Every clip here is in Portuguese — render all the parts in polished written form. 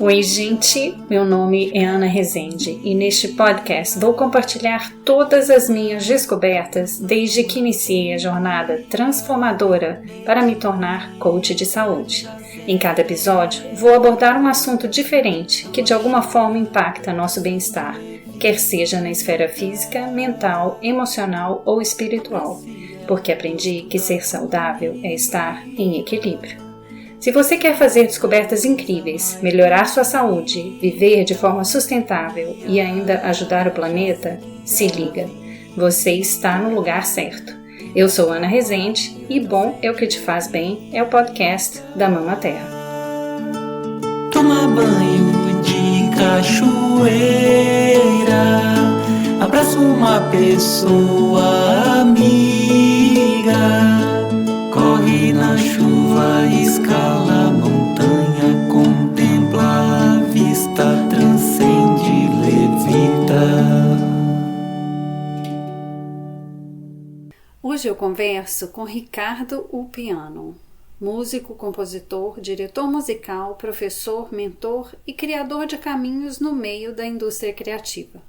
Oi, gente! Meu nome é Ana Rezende e neste podcast vou compartilhar todas as minhas descobertas desde que iniciei a jornada transformadora para me tornar coach de saúde. Em cada episódio, vou abordar um assunto diferente que de alguma forma impacta nosso bem-estar, quer seja na esfera física, mental, emocional ou espiritual, porque aprendi que ser saudável é estar em equilíbrio. Se você quer fazer descobertas incríveis, melhorar sua saúde, viver de forma sustentável e ainda ajudar o planeta, se liga, você está no lugar certo. Eu sou Ana Rezende e Bom é o que te faz bem é o podcast da Mama Terra. Toma banho de cachoeira, abraça uma pessoa amiga, corre na chuva, escala a montanha, contempla a vista, transcende, levita. Hoje eu converso com Ricardo Upiano, músico, compositor, diretor musical, professor, mentor e criador de caminhos no meio da indústria criativa.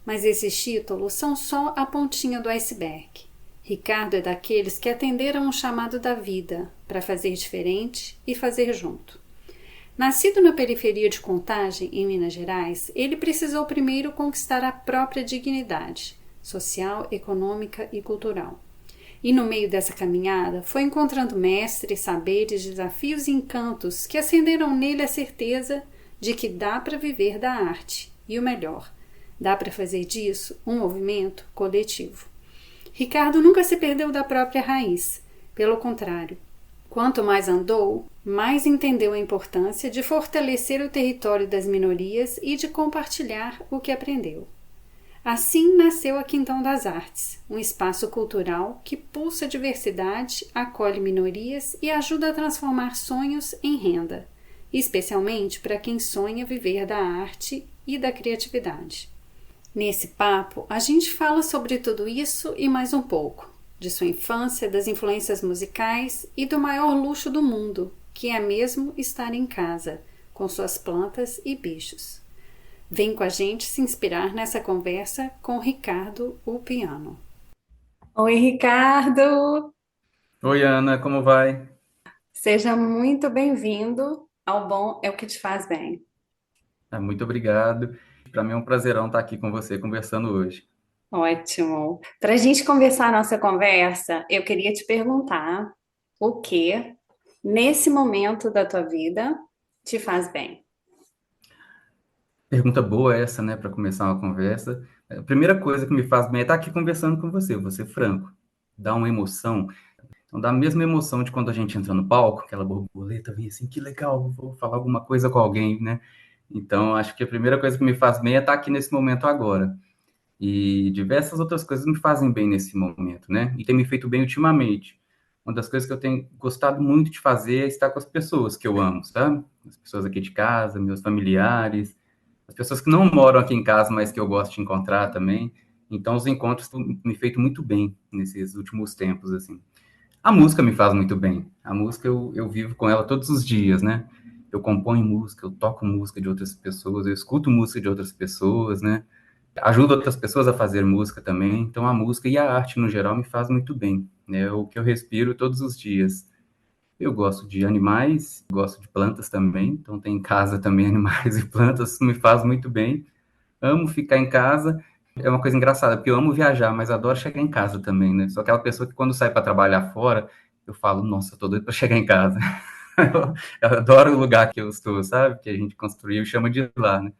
Mas esses títulos são só a pontinha do iceberg. Ricardo é daqueles que atenderam o chamado da vida para fazer diferente e fazer junto. Nascido na periferia de Contagem, em Minas Gerais, ele precisou primeiro conquistar a própria dignidade social, econômica e cultural. E no meio dessa caminhada foi encontrando mestres, saberes, desafios e encantos que acenderam nele a certeza de que dá para viver da arte e o melhor, dá para fazer disso um movimento coletivo. Ricardo nunca se perdeu da própria raiz, pelo contrário. Quanto mais andou, mais entendeu a importância de fortalecer o território das minorias e de compartilhar o que aprendeu. Assim nasceu a Quintão das Artes, um espaço cultural que pulsa diversidade, acolhe minorias e ajuda a transformar sonhos em renda, especialmente para quem sonha viver da arte e da criatividade. Nesse papo, a gente fala sobre tudo isso e mais um pouco, de sua infância, das influências musicais e do maior luxo do mundo, que é mesmo estar em casa, com suas plantas e bichos. Vem com a gente se inspirar nessa conversa com Ricardo Upiano. Oi, Ricardo! Oi, Ana, como vai? Seja muito bem-vindo ao Bom é o que te faz bem. Muito obrigado. Para mim é um prazerão estar aqui com você conversando hoje. Ótimo! Para a gente começar a nossa conversa, eu queria te perguntar o que, nesse momento da tua vida, te faz bem. Pergunta boa essa, né, para começar uma conversa. A primeira coisa que me faz bem é estar aqui conversando com você, vou ser franco. Dá uma emoção. Então, dá a mesma emoção de quando a gente entra no palco, aquela borboleta vem assim, que legal, vou falar alguma coisa com alguém, né? Então, acho que a primeira coisa que me faz bem é estar aqui nesse momento agora. E diversas outras coisas me fazem bem nesse momento, né? E tem me feito bem ultimamente. Uma das coisas que eu tenho gostado muito de fazer é estar com as pessoas que eu amo, sabe? As pessoas aqui de casa, meus familiares, as pessoas que não moram aqui em casa, mas que eu gosto de encontrar também. Então, os encontros têm me feito muito bem nesses últimos tempos, assim. A música me faz muito bem. A música eu vivo com ela todos os dias, né? Eu componho música, eu toco música de outras pessoas, eu escuto música de outras pessoas, né? Ajuda outras pessoas a fazer música também. Então, a música e a arte, no geral, me faz muito bem. É o que eu respiro todos os dias. Eu gosto de animais, gosto de plantas também. Então, tem em casa também animais e plantas, isso me faz muito bem. Amo ficar em casa. É uma coisa engraçada, porque eu amo viajar, mas adoro chegar em casa também, né? Sou aquela pessoa que quando sai para trabalhar fora, eu falo, nossa, tô doido para chegar em casa. Eu adoro o lugar que eu estou, sabe? Que a gente construiu e chama de lá, né?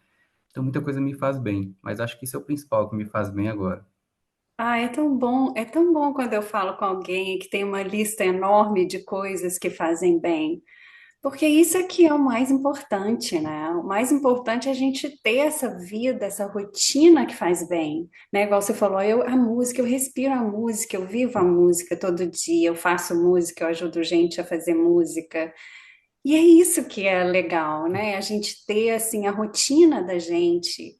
Então, muita coisa me faz bem, mas acho que isso é o principal que me faz bem agora. Ah, é tão bom quando eu falo com alguém que tem uma lista enorme de coisas que fazem bem. Porque isso aqui é o mais importante, né? O mais importante é a gente ter essa vida, essa rotina que faz bem, né? Igual você falou, a música, eu respiro a música, eu vivo a música todo dia, eu faço música, eu ajudo gente a fazer música. E é isso que é legal, né? A gente ter, assim, a rotina da gente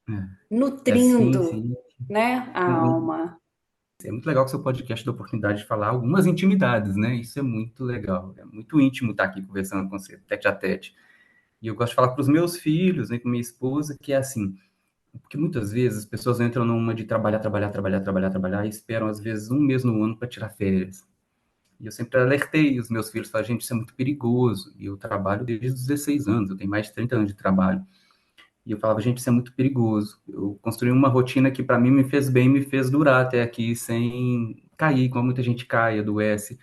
Sim, nutrindo, sim. né, a Uhum. alma. É muito legal que o seu podcast dá a oportunidade de falar algumas intimidades, né? Isso é muito legal. É muito íntimo estar aqui conversando com você, tete a tete. E eu gosto de falar para os meus filhos, né, com minha esposa, que é assim, porque muitas vezes as pessoas entram numa de trabalhar, e esperam às vezes um mês no ano para tirar férias. E eu sempre alertei os meus filhos, falei, gente, isso é muito perigoso. E eu trabalho desde os 16 anos, eu tenho mais de 30 anos de trabalho. E eu falava, gente, isso é muito perigoso. Eu construí uma rotina que para mim me fez bem, me fez durar até aqui sem cair, como muita gente cai, adoece.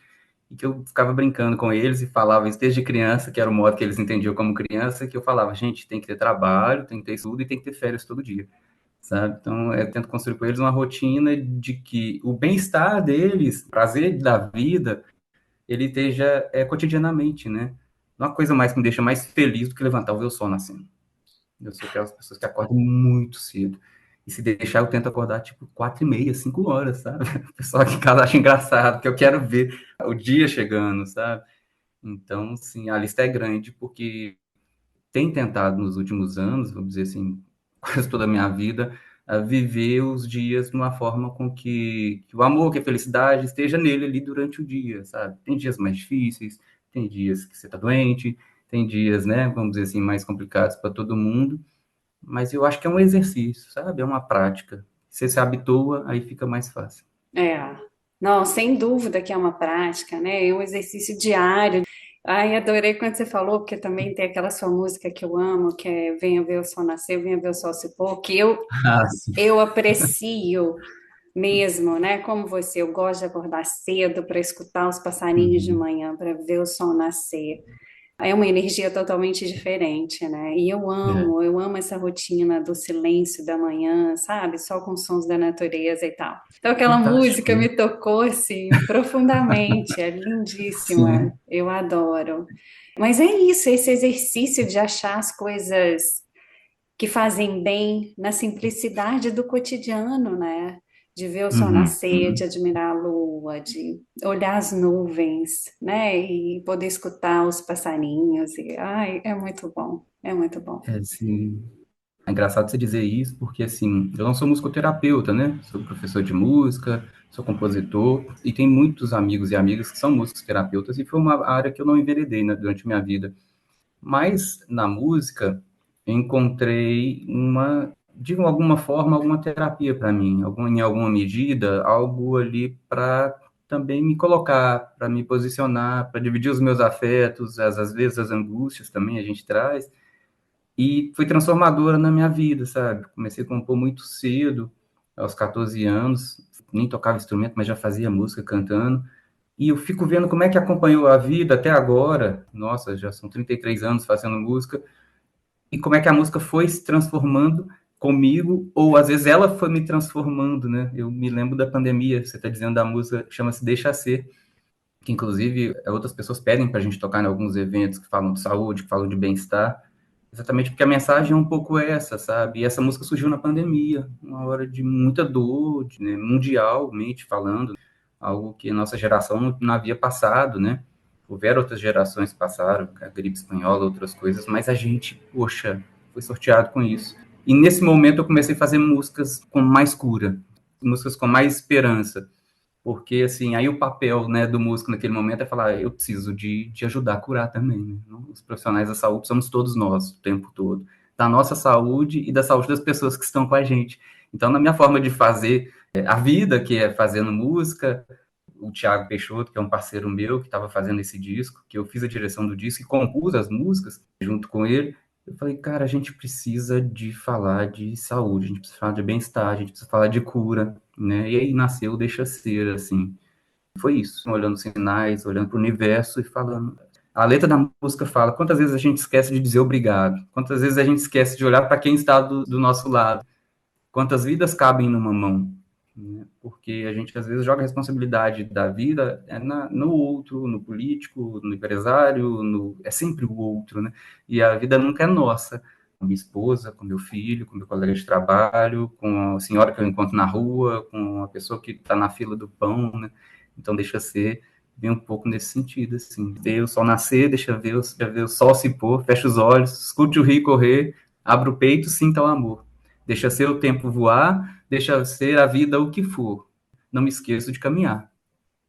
E que eu ficava brincando com eles e falava isso desde criança, que era o modo que eles entendiam como criança, que eu falava, gente, tem que ter trabalho, tem que ter estudo e tem que ter férias todo dia, sabe? Então, eu tento construir com eles uma rotina de que o bem-estar deles, o prazer da vida, ele esteja cotidianamente, né? Não há coisa mais que me deixa mais feliz do que levantar e ver o sol nascendo. Eu sou aquelas pessoas que acordam muito cedo. E se deixar, eu tento acordar tipo 4h30, 5 horas, sabe? O pessoal aqui em casa acha engraçado, porque eu quero ver o dia chegando, sabe? Então, sim, a lista é grande, porque tem tentado nos últimos anos, vamos dizer assim, quase toda a minha vida, a viver os dias de uma forma com que o amor, que a felicidade esteja nele ali durante o dia, sabe? Tem dias mais difíceis, tem dias que você está doente, tem dias, né, vamos dizer assim, mais complicados para todo mundo, mas eu acho que é um exercício, sabe? É uma prática. Você se habitua, aí fica mais fácil. É, não, sem dúvida que é uma prática, né? É um exercício diário. Ai, adorei quando você falou, porque também tem aquela sua música que eu amo, que é Venha Ver o Sol Nascer, Venha Ver o Sol Se Pôr, que Ah, sim. eu aprecio mesmo, né? Como você, eu gosto de acordar cedo para escutar os passarinhos de Uhum. manhã, para ver o sol nascer. É uma energia totalmente diferente, né? E É, eu amo essa rotina do silêncio da manhã, sabe? Só com sons da natureza e tal. Então aquela fantástico, música né? me tocou assim profundamente, é lindíssima, Sim, eu adoro. Mas é isso, esse exercício de achar as coisas que fazem bem na simplicidade do cotidiano, né? De ver o sol uhum, nascer, de uhum. admirar a lua, de olhar as nuvens, né? E poder escutar os passarinhos. E, ai, é muito bom, é muito bom. É, sim. É engraçado você dizer isso, porque assim, eu não sou musicoterapeuta, né? Sou professor de música, sou compositor, e tem muitos amigos e amigas que são músicos terapeutas, e foi uma área que eu não enveredei, né, durante minha vida. Mas na música, eu encontrei de alguma forma, alguma terapia para mim, em alguma medida, algo ali para também me colocar, para me posicionar, para dividir os meus afetos, às vezes as angústias também a gente traz. E foi transformadora na minha vida, sabe? Comecei a compor muito cedo, aos 14 anos, nem tocava instrumento, mas já fazia música cantando. E eu fico vendo como é que acompanhou a vida até agora. Nossa, já são 33 anos fazendo música. E como é que a música foi se transformando comigo, ou às vezes ela foi me transformando, né? Eu me lembro da pandemia, você está dizendo da música, chama-se Deixa Ser, que inclusive outras pessoas pedem para a gente tocar em alguns eventos que falam de saúde, que falam de bem-estar, exatamente porque a mensagem é um pouco essa, sabe? E essa música surgiu na pandemia, uma hora de muita dor, né, mundialmente falando, algo que a nossa geração não havia passado, né? Houveram outras gerações que passaram, a gripe espanhola, outras coisas, mas a gente, poxa, foi sorteado com isso. E nesse momento eu comecei a fazer músicas com mais cura, músicas com mais esperança, porque, assim, aí o papel, né, do músico naquele momento é falar, eu preciso de ajudar a curar também, né? Os profissionais da saúde somos todos nós, o tempo todo. Da nossa saúde e da saúde das pessoas que estão com a gente. Então, na minha forma de fazer a vida, que é fazendo música, o Thiago Peixoto, que é um parceiro meu, que estava fazendo esse disco, que eu fiz a direção do disco e compus as músicas junto com ele, eu falei, cara, a gente precisa de falar de saúde, a gente precisa falar de bem-estar, a gente precisa falar de cura, né? E aí nasceu o Deixa Ser, assim. Foi isso, olhando os sinais, olhando para o universo e falando. A letra da música fala quantas vezes a gente esquece de dizer obrigado, quantas vezes a gente esquece de olhar para quem está do nosso lado, quantas vidas cabem numa mão, né? Porque a gente às vezes joga a responsabilidade da vida no outro, no político, no empresário, é sempre o outro, né? E a vida nunca é nossa. Com minha esposa, com meu filho, com meu colega de trabalho, com a senhora que eu encontro na rua, com a pessoa que está na fila do pão, né? Então deixa ser bem um pouco nesse sentido, assim, ver o sol nascer, deixa ver o sol se pôr, fecha os olhos, escute o rio correr, abra o peito, sinta o amor. Deixa ser o tempo voar, deixa ser a vida o que for. Não me esqueço de caminhar.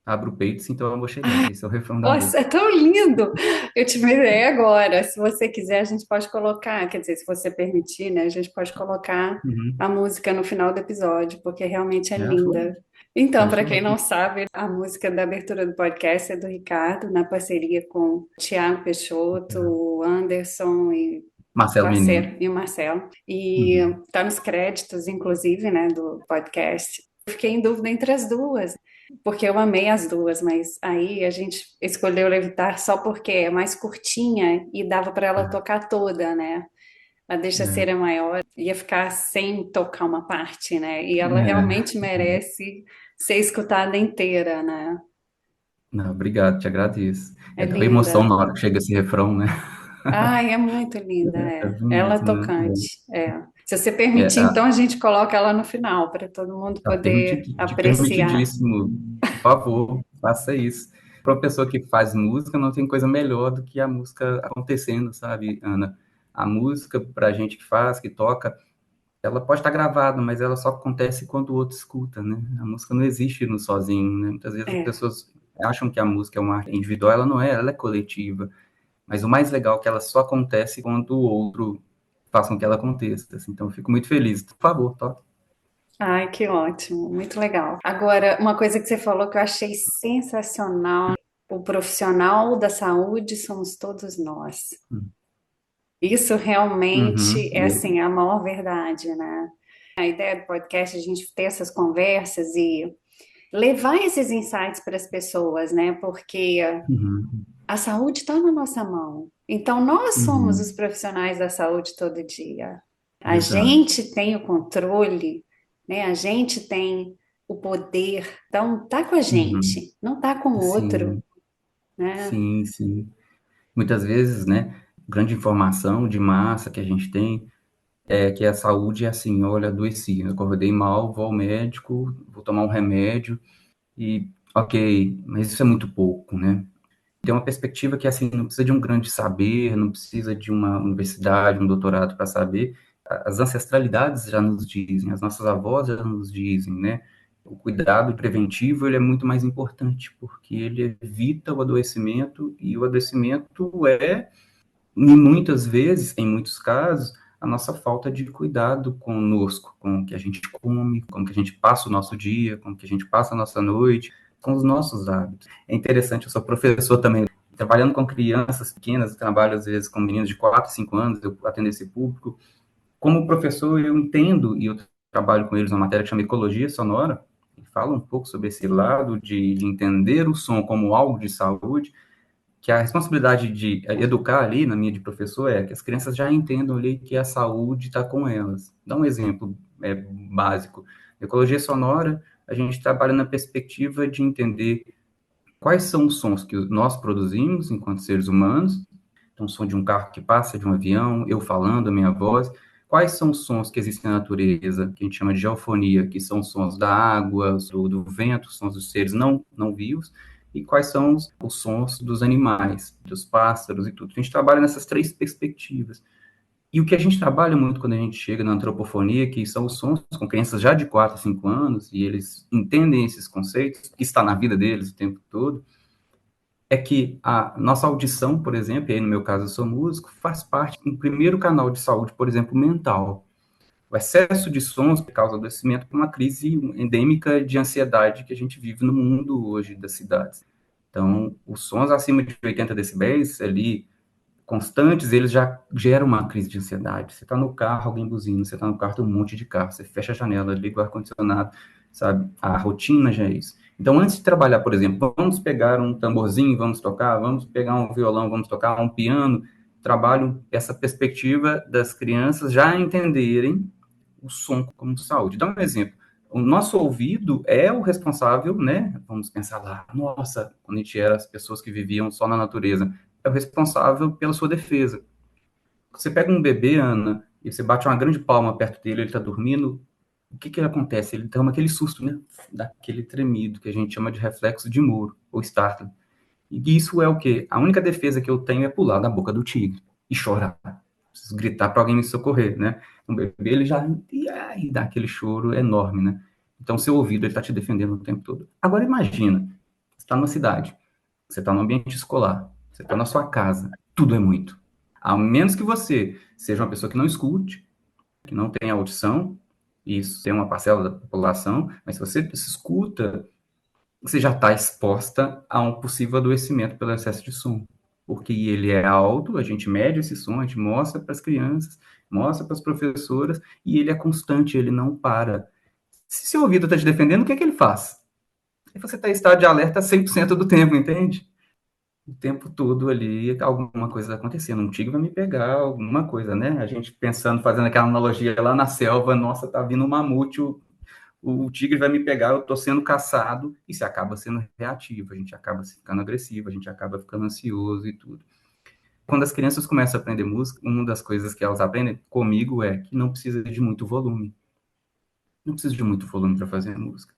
Abra o peito, sinta o amor chegando. Esse é o refrão da Nossa, música. é tão lindo! Eu tive uma ideia agora. Se você quiser, a gente pode colocar, quer dizer, se você permitir, né, a gente pode colocar Uhum. a música no final do episódio, porque realmente é Show. linda. Então, para Acho quem não ótimo. sabe, a música da abertura do podcast é do Ricardo, na parceria com o Tiago Peixoto, o Anderson e Marcelo Menino. parceiro, e o Marcelo. E Uhum. tá nos créditos, inclusive, né, do podcast. Eu fiquei em dúvida entre as duas, porque eu amei as duas, mas aí a gente escolheu Levitar só porque é mais curtinha e dava para ela Ah, tocar toda, né? A Deixa Ser é, é maior, ia ficar sem tocar uma parte, né? E ela é. realmente merece ser escutada inteira, né? Não, obrigado, te agradeço. É Dá uma linda. emoção na hora que chega esse refrão, né? Ai, é muito linda, É é. Ela é bonito, né? tocante, é. Se você É, permitir, então a gente coloca ela no final para todo mundo tá poder apreciar. permitidíssimo. Por favor, faça isso. Para uma pessoa que faz música, não tem coisa melhor do que a música acontecendo, sabe, Ana? A música, para a gente que faz, que toca, ela pode estar gravada, mas ela só acontece quando o outro escuta, né? A música não existe no sozinho, né? Muitas vezes as É, pessoas acham que a música é uma arte individual, ela é coletiva. Mas o mais legal é que ela só acontece quando o outro faz com que ela aconteça, assim. Então, eu fico muito feliz. Por favor, toque. ai, que ótimo, muito legal. Agora, uma coisa que você falou que eu achei sensacional, o profissional da saúde somos todos nós. Isso realmente Uhum. é assim a maior verdade, né? A ideia do podcast é a gente ter essas conversas e levar esses insights para as pessoas, né? Porque Uhum. a saúde está na nossa mão. Então, nós somos os Uhum. profissionais da saúde todo dia. A Verdade. gente tem o controle, né? A gente tem o poder. Então, tá com a Uhum. gente, não tá com o outro, Sim, né? sim, sim. Muitas vezes, né, grande informação de massa que a gente tem é que a saúde é assim, olha, adoeci, eu acordei mal, vou ao médico, vou tomar um remédio e, ok, mas isso é muito pouco, né? Tem uma perspectiva que, assim, não precisa de um grande saber, não precisa de uma universidade, um doutorado para saber. As ancestralidades já nos dizem, as nossas avós já nos dizem, né? O cuidado preventivo, ele é muito mais importante, porque ele evita o adoecimento, e o adoecimento é, muitas vezes, em muitos casos, a nossa falta de cuidado conosco, com o que a gente come, com o que a gente passa o nosso dia, com o que a gente passa a nossa noite, com os nossos hábitos. É interessante, eu sou professor também, trabalhando com crianças pequenas, eu trabalho às vezes com meninos de 4, 5 anos, eu atendo esse público. Como professor, eu entendo, e eu trabalho com eles uma matéria que chama Ecologia Sonora, e fala um pouco sobre esse lado de entender o som como algo de saúde, que a responsabilidade de educar ali, na minha de professor, é que as crianças já entendam ali que a saúde está com elas. Dá um exemplo básico. Ecologia sonora, a gente trabalha na perspectiva de entender quais são os sons que nós produzimos enquanto seres humanos. Então, o som de um carro que passa, de um avião, eu falando, a minha voz. Quais são os sons que existem na natureza, que a gente chama de geofonia, que são os sons da água, do vento, os sons dos seres não vivos, e quais são os sons dos animais, dos pássaros e tudo. A gente trabalha nessas três perspectivas. E o que a gente trabalha muito quando a gente chega na antropofonia, que são os sons com crianças já de 4 5 anos, e eles entendem esses conceitos, que está na vida deles o tempo todo, é que a nossa audição, por exemplo, e aí no meu caso eu sou músico, faz parte do primeiro canal de saúde, por exemplo, mental. O excesso de sons causa adoecimento por uma crise endêmica de ansiedade que a gente vive no mundo hoje das cidades. Então, os sons acima de 80 decibéis, ali, constantes, eles já geram uma crise de ansiedade. Você está no carro, alguém buzina, você está no carro, tem um monte de carro, você fecha a janela, liga o ar-condicionado, sabe? A rotina já é isso. Então, antes de trabalhar, por exemplo, vamos pegar um tamborzinho, vamos tocar, vamos pegar um violão, vamos tocar um piano, trabalho essa perspectiva das crianças já entenderem o som como saúde. Dá um exemplo. O nosso ouvido é o responsável, né? Vamos pensar lá, nossa, quando a gente era as pessoas que viviam só na natureza, é o responsável pela sua defesa. Você pega um bebê, Ana, e você bate uma grande palma perto dele, ele está dormindo, o que acontece? Ele toma aquele susto, né? Daquele tremido, que a gente chama de reflexo de Moro, ou startle. E isso é o quê? A única defesa que eu tenho é pular da boca do tigre e chorar. Preciso gritar para alguém me socorrer, né? Um bebê, ele já e dá aquele choro enorme, né? Então, seu ouvido, ele está te defendendo o tempo todo. Agora, imagina, está numa cidade, você está no ambiente escolar, você está na sua casa, tudo é muito. A menos que você seja uma pessoa que não escute, que não tem audição, isso tem uma parcela da população, mas se você escuta, você já está exposta a um possível adoecimento pelo excesso de som. Porque ele é alto, a gente mede esse som, a gente mostra para as crianças, mostra para as professoras, e ele é constante, ele não para. Se seu ouvido está te defendendo, o que é que ele faz? E você está em estado de alerta 100% do tempo, entende? O tempo todo ali, alguma coisa acontecendo, um tigre vai me pegar, alguma coisa, né? A gente pensando, fazendo aquela analogia lá na selva, nossa, tá vindo um mamute, o tigre vai me pegar, eu tô sendo caçado, e você acaba sendo reativo, a gente acaba ficando agressivo, a gente acaba ficando ansioso e tudo. Quando as crianças começam a aprender música, uma das coisas que elas aprendem comigo é que não precisa de muito volume. Não precisa de muito volume para fazer música.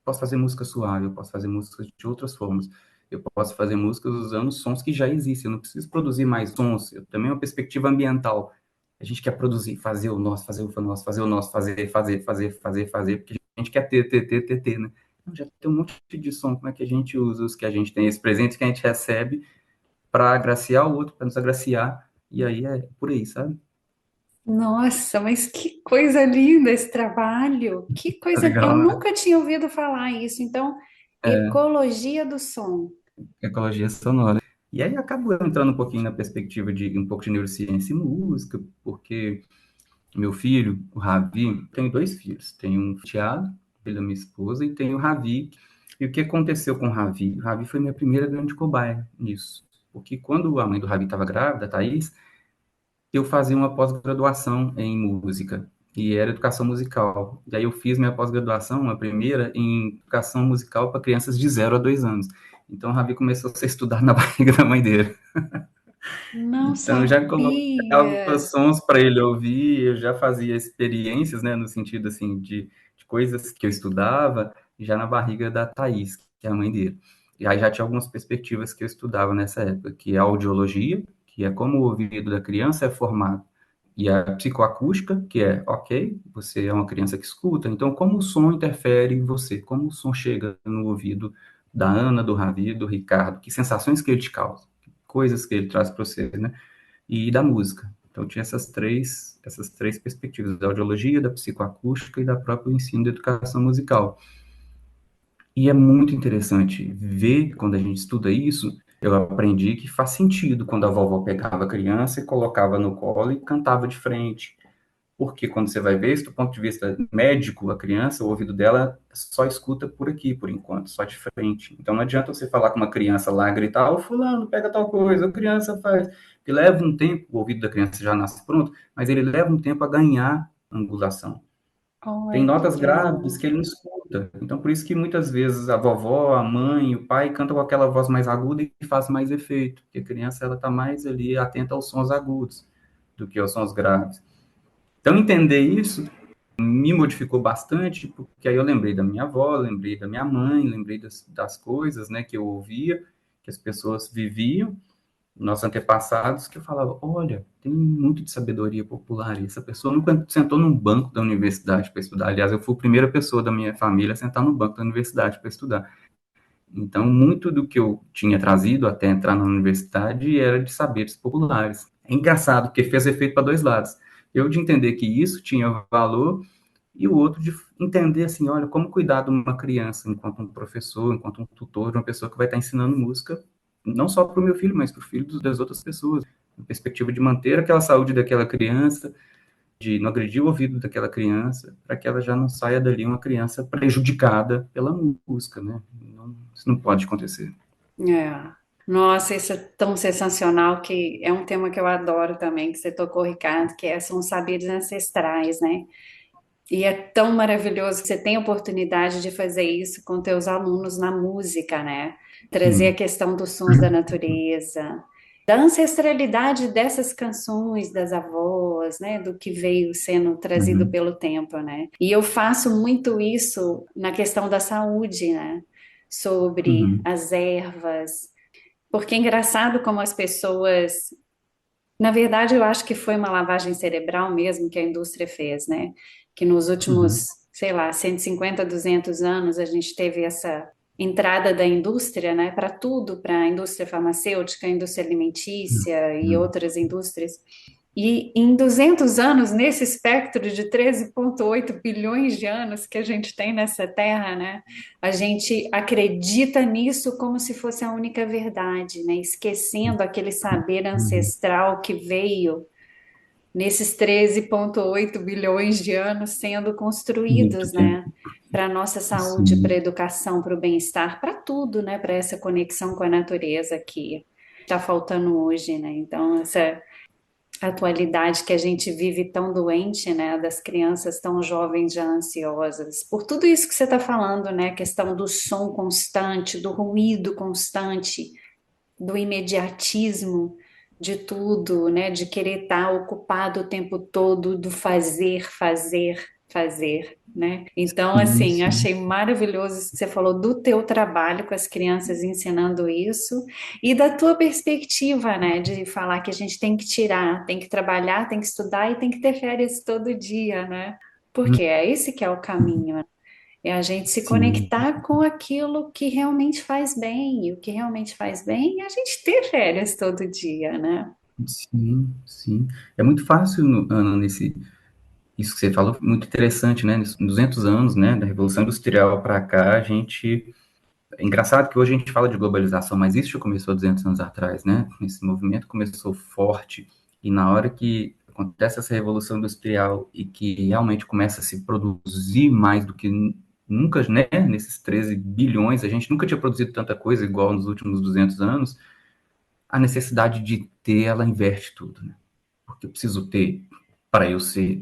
Posso fazer música suave, eu posso fazer músicas de outras formas. Eu posso fazer músicas usando sons que já existem. Eu não preciso produzir mais sons. Eu também uma perspectiva ambiental. A gente quer produzir, fazer o nosso, fazer o nosso, fazer o nosso, fazer, porque a gente quer ter, né? Então, já tem um monte de som. Como é que a gente usa os que a gente tem, esse presente que a gente recebe, para agraciar o outro, para nos agraciar. E aí é por aí, sabe? Nossa, mas que coisa linda esse trabalho! Que Tá coisa. Eu legal, né? nunca tinha ouvido falar isso. Então, É, ecologia do som. ecologia sonora. E aí acabo entrando um pouquinho na perspectiva de um pouco de neurociência e música, porque meu filho, o Ravi, tenho dois filhos. Tenho um Thiago, filho da minha esposa, e tenho o Ravi. E o que aconteceu com o Ravi? O Ravi foi minha primeira grande cobaia nisso. Porque quando a mãe do Ravi estava grávida, a Thaís, eu fazia uma pós-graduação em música. E era educação musical. E aí eu fiz minha pós-graduação, a primeira, em educação musical para crianças de 0 a 2 anos. Então o Ravi começou a ser estudado na barriga da mãe dele. Não Então, eu já colocava sabia. sons para ele ouvir, eu já fazia experiências, né, no sentido, assim, de coisas que eu estudava, já na barriga da Thaís, que é a mãe dele. E aí já tinha algumas perspectivas que eu estudava nessa época, que é a audiologia, que é como o ouvido da criança é formado, e a psicoacústica, que é, ok, você é uma criança que escuta, então como o som interfere em você, como o som chega no ouvido da Ana, do Ravi, do Ricardo, que sensações que ele te causa, coisas que ele traz para você, né? E da música. Então tinha essas três perspectivas, da audiologia, da psicoacústica e da própria ensino da educação musical. E é muito interessante ver, quando a gente estuda isso, eu aprendi que faz sentido quando a vovó pegava a criança e colocava no colo e cantava de frente. Porque quando você vai ver isso, do ponto de vista médico, a criança, o ouvido dela só escuta por aqui, por enquanto, só de frente. Então não adianta você falar com uma criança lá, gritar, ô fulano, pega tal coisa, a criança faz. Que leva um tempo, o ouvido da criança já nasce pronto, mas ele leva um tempo a ganhar angulação. Tem Olha que notas graves legal. que ele não escuta. Então por isso que muitas vezes a vovó, a mãe, o pai cantam com aquela voz mais aguda e faz mais efeito, porque a criança ela está mais ali atenta aos sons agudos do que aos sons graves. Então, entender isso me modificou bastante, porque aí eu lembrei da minha avó, lembrei da minha mãe, lembrei das coisas, né, que eu ouvia, que as pessoas viviam, nossos antepassados, que eu falava, olha, tem muito de sabedoria popular, e essa pessoa nunca sentou num banco da universidade para estudar. Aliás, eu fui a primeira pessoa da minha família a sentar no banco da universidade para estudar. Então, muito do que eu tinha trazido até entrar na universidade era de saberes populares. É engraçado, porque fez efeito para dois lados. Eu de entender que isso tinha valor e o outro de entender assim, olha, como cuidar de uma criança enquanto um professor, enquanto um tutor, de uma pessoa que vai estar ensinando música, não só para o meu filho, mas para o filho das outras pessoas. A perspectiva de manter aquela saúde daquela criança, de não agredir o ouvido daquela criança, para que ela já não saia dali uma criança prejudicada pela música, né? Não, isso não pode acontecer. É. Nossa, isso é tão sensacional que é um tema que eu adoro também, que você tocou, Ricardo, são os saberes ancestrais, né? E é tão maravilhoso que você tem a oportunidade de fazer isso com teus alunos na música, né? Trazer a Sim. questão dos sons da natureza, da ancestralidade dessas canções das avós, né? Do que veio sendo trazido Uhum. pelo tempo, né? E eu faço muito isso na questão da saúde, né? Sobre Uhum. as ervas, porque é engraçado como as pessoas. Na verdade, eu acho que foi uma lavagem cerebral mesmo que a indústria fez, né? Que nos últimos, Uhum. sei lá, 150, 200 anos a gente teve essa. entrada da indústria, né, para tudo, para a indústria farmacêutica, a indústria alimentícia e Hum, outras indústrias. E em 200 anos, nesse espectro de 13,8 bilhões de anos que a gente tem nessa Terra, né, a gente acredita nisso como se fosse a única verdade, né, esquecendo aquele saber hum, ancestral que veio nesses 13,8 bilhões de anos sendo muito construídos, tempo. né? Para a nossa saúde, para a Sim, educação, para o bem-estar, para tudo, né? Para essa conexão com a natureza que está faltando hoje, né? Então, essa atualidade que a gente vive tão doente, né? Das crianças tão jovens já ansiosas, por tudo isso que você está falando, né? A questão do som constante, do ruído constante, do imediatismo de tudo, né? De querer estar ocupado o tempo todo, do fazer, fazer, fazer, né? Então, sim, assim, sim. achei maravilhoso isso que você falou do teu trabalho com as crianças ensinando isso e da tua perspectiva, né? De falar que a gente tem que tirar, tem que trabalhar, tem que estudar e tem que ter férias todo dia, né? Porque é esse que é o caminho, é a gente se Sim, conectar com aquilo que realmente faz bem, e o que realmente faz bem é a gente ter férias todo dia, né? sim, sim. É muito fácil, Ana, isso que você falou, muito interessante, né? Nesses 200 anos, né, da Revolução Industrial para cá, a gente. É engraçado que hoje a gente fala de globalização, mas isso já começou há 200 anos atrás, né? Esse movimento começou forte, e na hora que acontece essa Revolução Industrial e que realmente começa a se produzir mais do que nunca, né? Nesses 13 bilhões, a gente nunca tinha produzido tanta coisa igual nos últimos 200 anos, a necessidade de ter, ela inverte tudo, né? Porque eu preciso ter para eu ser.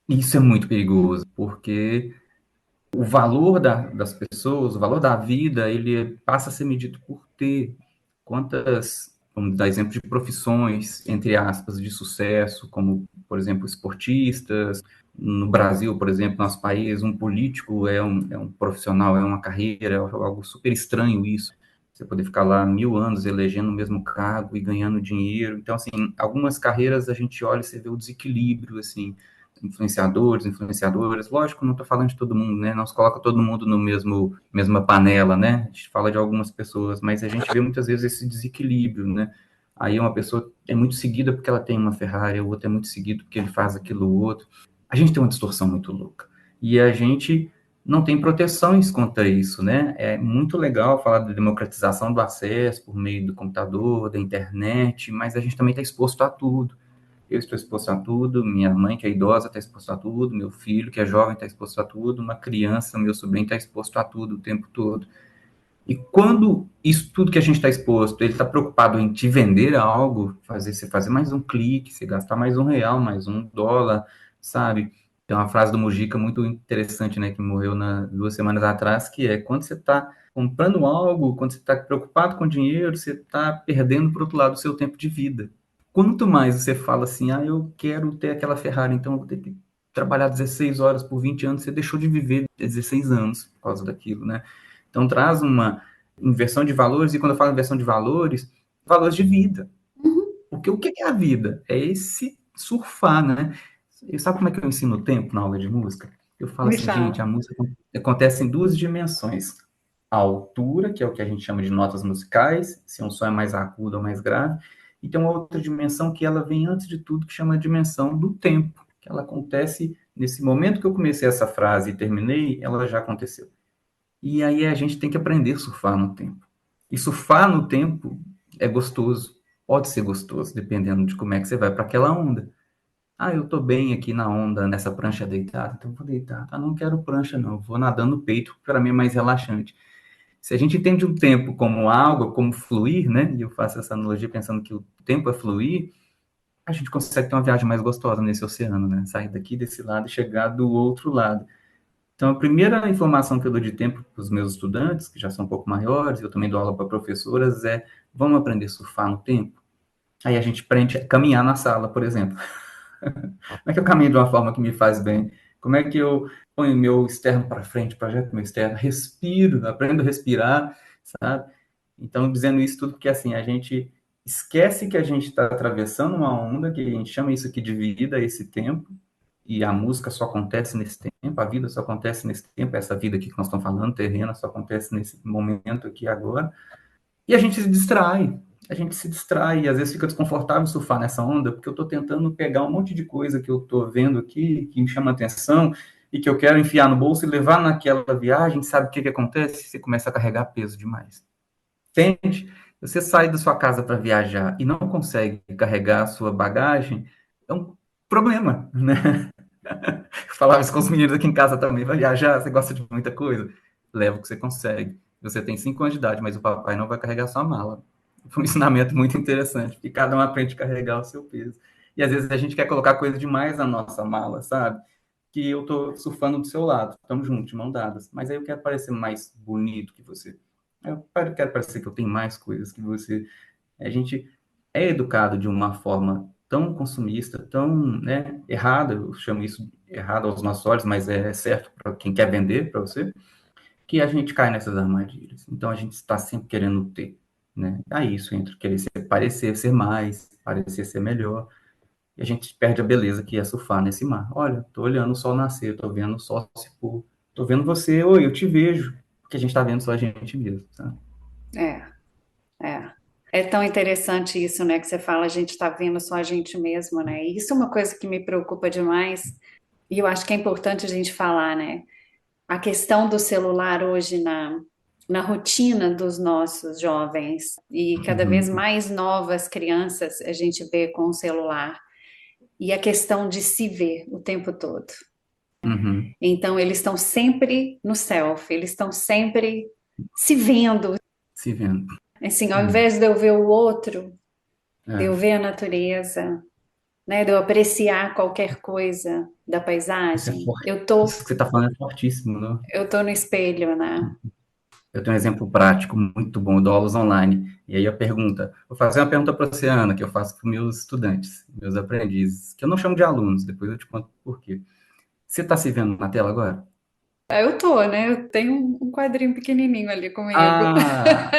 Isso é muito perigoso, porque o valor das pessoas, o valor da vida, ele passa a ser medido por ter quantas, vamos dar exemplo de profissões, entre aspas, de sucesso, como, por exemplo, esportistas. No Brasil, por exemplo, nosso país, um político é um profissional, é uma carreira, é algo super estranho isso. Você poder ficar lá 1000 anos elegendo o mesmo cargo e ganhando dinheiro. Então, assim, algumas carreiras a gente olha e você vê o desequilíbrio, assim, influenciadores, influenciadoras. Lógico, não estou falando de todo mundo, né? Não se coloca todo mundo no mesma panela, né? A gente fala de algumas pessoas, mas a gente vê muitas vezes esse desequilíbrio, né? Aí uma pessoa é muito seguida porque ela tem uma Ferrari, o outro é muito seguido porque ele faz aquilo outro. A gente tem uma distorção muito louca. E a gente não tem proteções contra isso, né? É muito legal falar da democratização do acesso por meio do computador, da internet, mas a gente também está exposto a tudo. Eu estou exposto a tudo, minha mãe, que é idosa, está exposta a tudo, meu filho, que é jovem, está exposto a tudo, uma criança, meu sobrinho, está exposto a tudo o tempo todo. E quando isso tudo que a gente está exposto, ele está preocupado em te vender algo, você fazer mais um clique, você gastar mais R$ 1, mais US$ 1, sabe? Tem uma frase do Mujica muito interessante, né, que morreu 2 semanas atrás, que é: quando você está comprando algo, quando você está preocupado com dinheiro, você está perdendo, por outro lado, o seu tempo de vida. Quanto mais você fala assim, eu quero ter aquela Ferrari, então eu vou ter que trabalhar 16 horas por 20 anos, você deixou de viver 16 anos por causa daquilo, né? Então traz uma inversão de valores, e quando eu falo inversão de valores, valores de vida. Uhum. Porque o que é a vida? É esse surfar, né? E sabe como é que eu ensino o tempo na aula de música? Eu falo Me assim, fala. gente, a música acontece em duas dimensões. A altura, que é o que a gente chama de notas musicais, se um som é mais agudo ou mais grave, e tem uma outra dimensão que ela vem antes de tudo, que chama a dimensão do tempo, que ela acontece nesse momento que eu comecei essa frase e terminei, ela já aconteceu. E aí a gente tem que aprender a surfar no tempo. E surfar no tempo é gostoso, pode ser gostoso, dependendo de como é que você vai para aquela onda. Eu tô bem aqui na onda, nessa prancha deitada, então vou deitar. Não quero prancha, não, vou nadando no peito, para mim é mais relaxante. Se a gente entende o tempo como água, como fluir, né? E eu faço essa analogia pensando que o tempo é fluir, a gente consegue ter uma viagem mais gostosa nesse oceano, né? Sair daqui desse lado e chegar do outro lado. Então, a primeira informação que eu dou de tempo para os meus estudantes, que já são um pouco maiores, eu também dou aula para professoras, é: vamos aprender a surfar no tempo? Aí a gente aprende a caminhar na sala, por exemplo. Como é que eu caminho de uma forma que me faz bem? Como é que eu ponho meu externo para frente, projeto meu externo, respiro, aprendo a respirar, sabe? Então, dizendo isso tudo porque, assim, a gente esquece que a gente está atravessando uma onda, que a gente chama isso aqui de vida, esse tempo, E a música só acontece nesse tempo, a vida só acontece nesse tempo, essa vida aqui que nós estamos falando, terrena, só acontece nesse momento aqui agora. E a gente se distrai, e às vezes fica desconfortável surfar nessa onda, porque eu estou tentando pegar um monte de coisa que eu estou vendo aqui, que me chama atenção, e que eu quero enfiar no bolso e levar naquela viagem. Sabe o que acontece? Você começa a carregar peso demais. Entende? Você sai da sua casa para viajar e não consegue carregar a sua bagagem, é um problema, né? Eu falava isso com os meninos aqui em casa também. Vai viajar, você gosta de muita coisa? Leva o que você consegue. Você tem 5 anos de idade, mas o papai não vai carregar sua mala. Foi um ensinamento muito interessante, que cada um aprende a carregar o seu peso. E às vezes a gente quer colocar coisa demais na nossa mala, sabe? Que eu tô surfando do seu lado, estamos juntos, de mão dadas. Mas aí eu quero parecer mais bonito que você. Eu quero parecer que eu tenho mais coisas que você. A gente é educado de uma forma tão consumista, tão, né, errada, eu chamo isso errado aos nossos olhos, mas é certo para quem quer vender para você, que a gente cai nessas armadilhas. Então a gente está sempre querendo ter, né? Aí isso entra querer parecer ser mais, parecer ser melhor, e a gente perde a beleza que é surfar nesse mar. Olha, tô olhando o sol nascer, tô vendo o sol se pôr, tô vendo você, oi, eu te vejo, porque a gente está vendo só a gente mesmo, sabe? É, é. É tão interessante isso, né, que você fala, a gente está vendo só a gente mesmo, né? E isso é uma coisa que me preocupa demais, e eu acho que é importante a gente falar, né? A questão do celular hoje na rotina dos nossos jovens, e cada vez Uhum, mais novas crianças a gente vê com o celular, e a questão de se ver o tempo todo. uhum, Então, eles estão sempre no selfie, eles estão sempre se vendo. se vendo. Assim, ao invés de eu ver o outro, de eu É, ver a natureza, né, de eu apreciar qualquer coisa da isso é paisagem, forte. Isso que você está falando é fortíssimo, né? eu tô no espelho, né? Eu tenho um exemplo prático muito bom, eu dou aulas online. E aí a pergunta, vou fazer uma pergunta para você, Ana, que eu faço para meus estudantes, meus aprendizes, que eu não chamo de alunos, depois eu te conto por quê. Você está se vendo na tela agora? Eu tô, né? Eu tenho um quadrinho pequenininho ali comigo. Ah,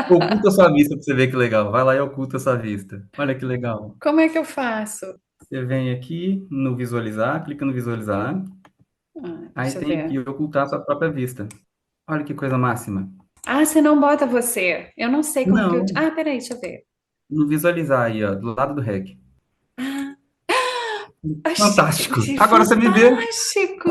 oculta sua vista para você ver que legal. Vai lá e oculta sua vista. Olha que legal. Como é que eu faço? Você vem aqui no visualizar, clica no visualizar, Ah, aí deixa eu tem aqui ver. ocultar sua própria vista. Olha que coisa máxima. Ah, você não bota você. Eu não sei como que eu. Não, Ah, peraí, deixa eu ver. no visualizar aí, ó, do lado do REC. Ah, Fantástico. gente, Agora você me vê. fantástico!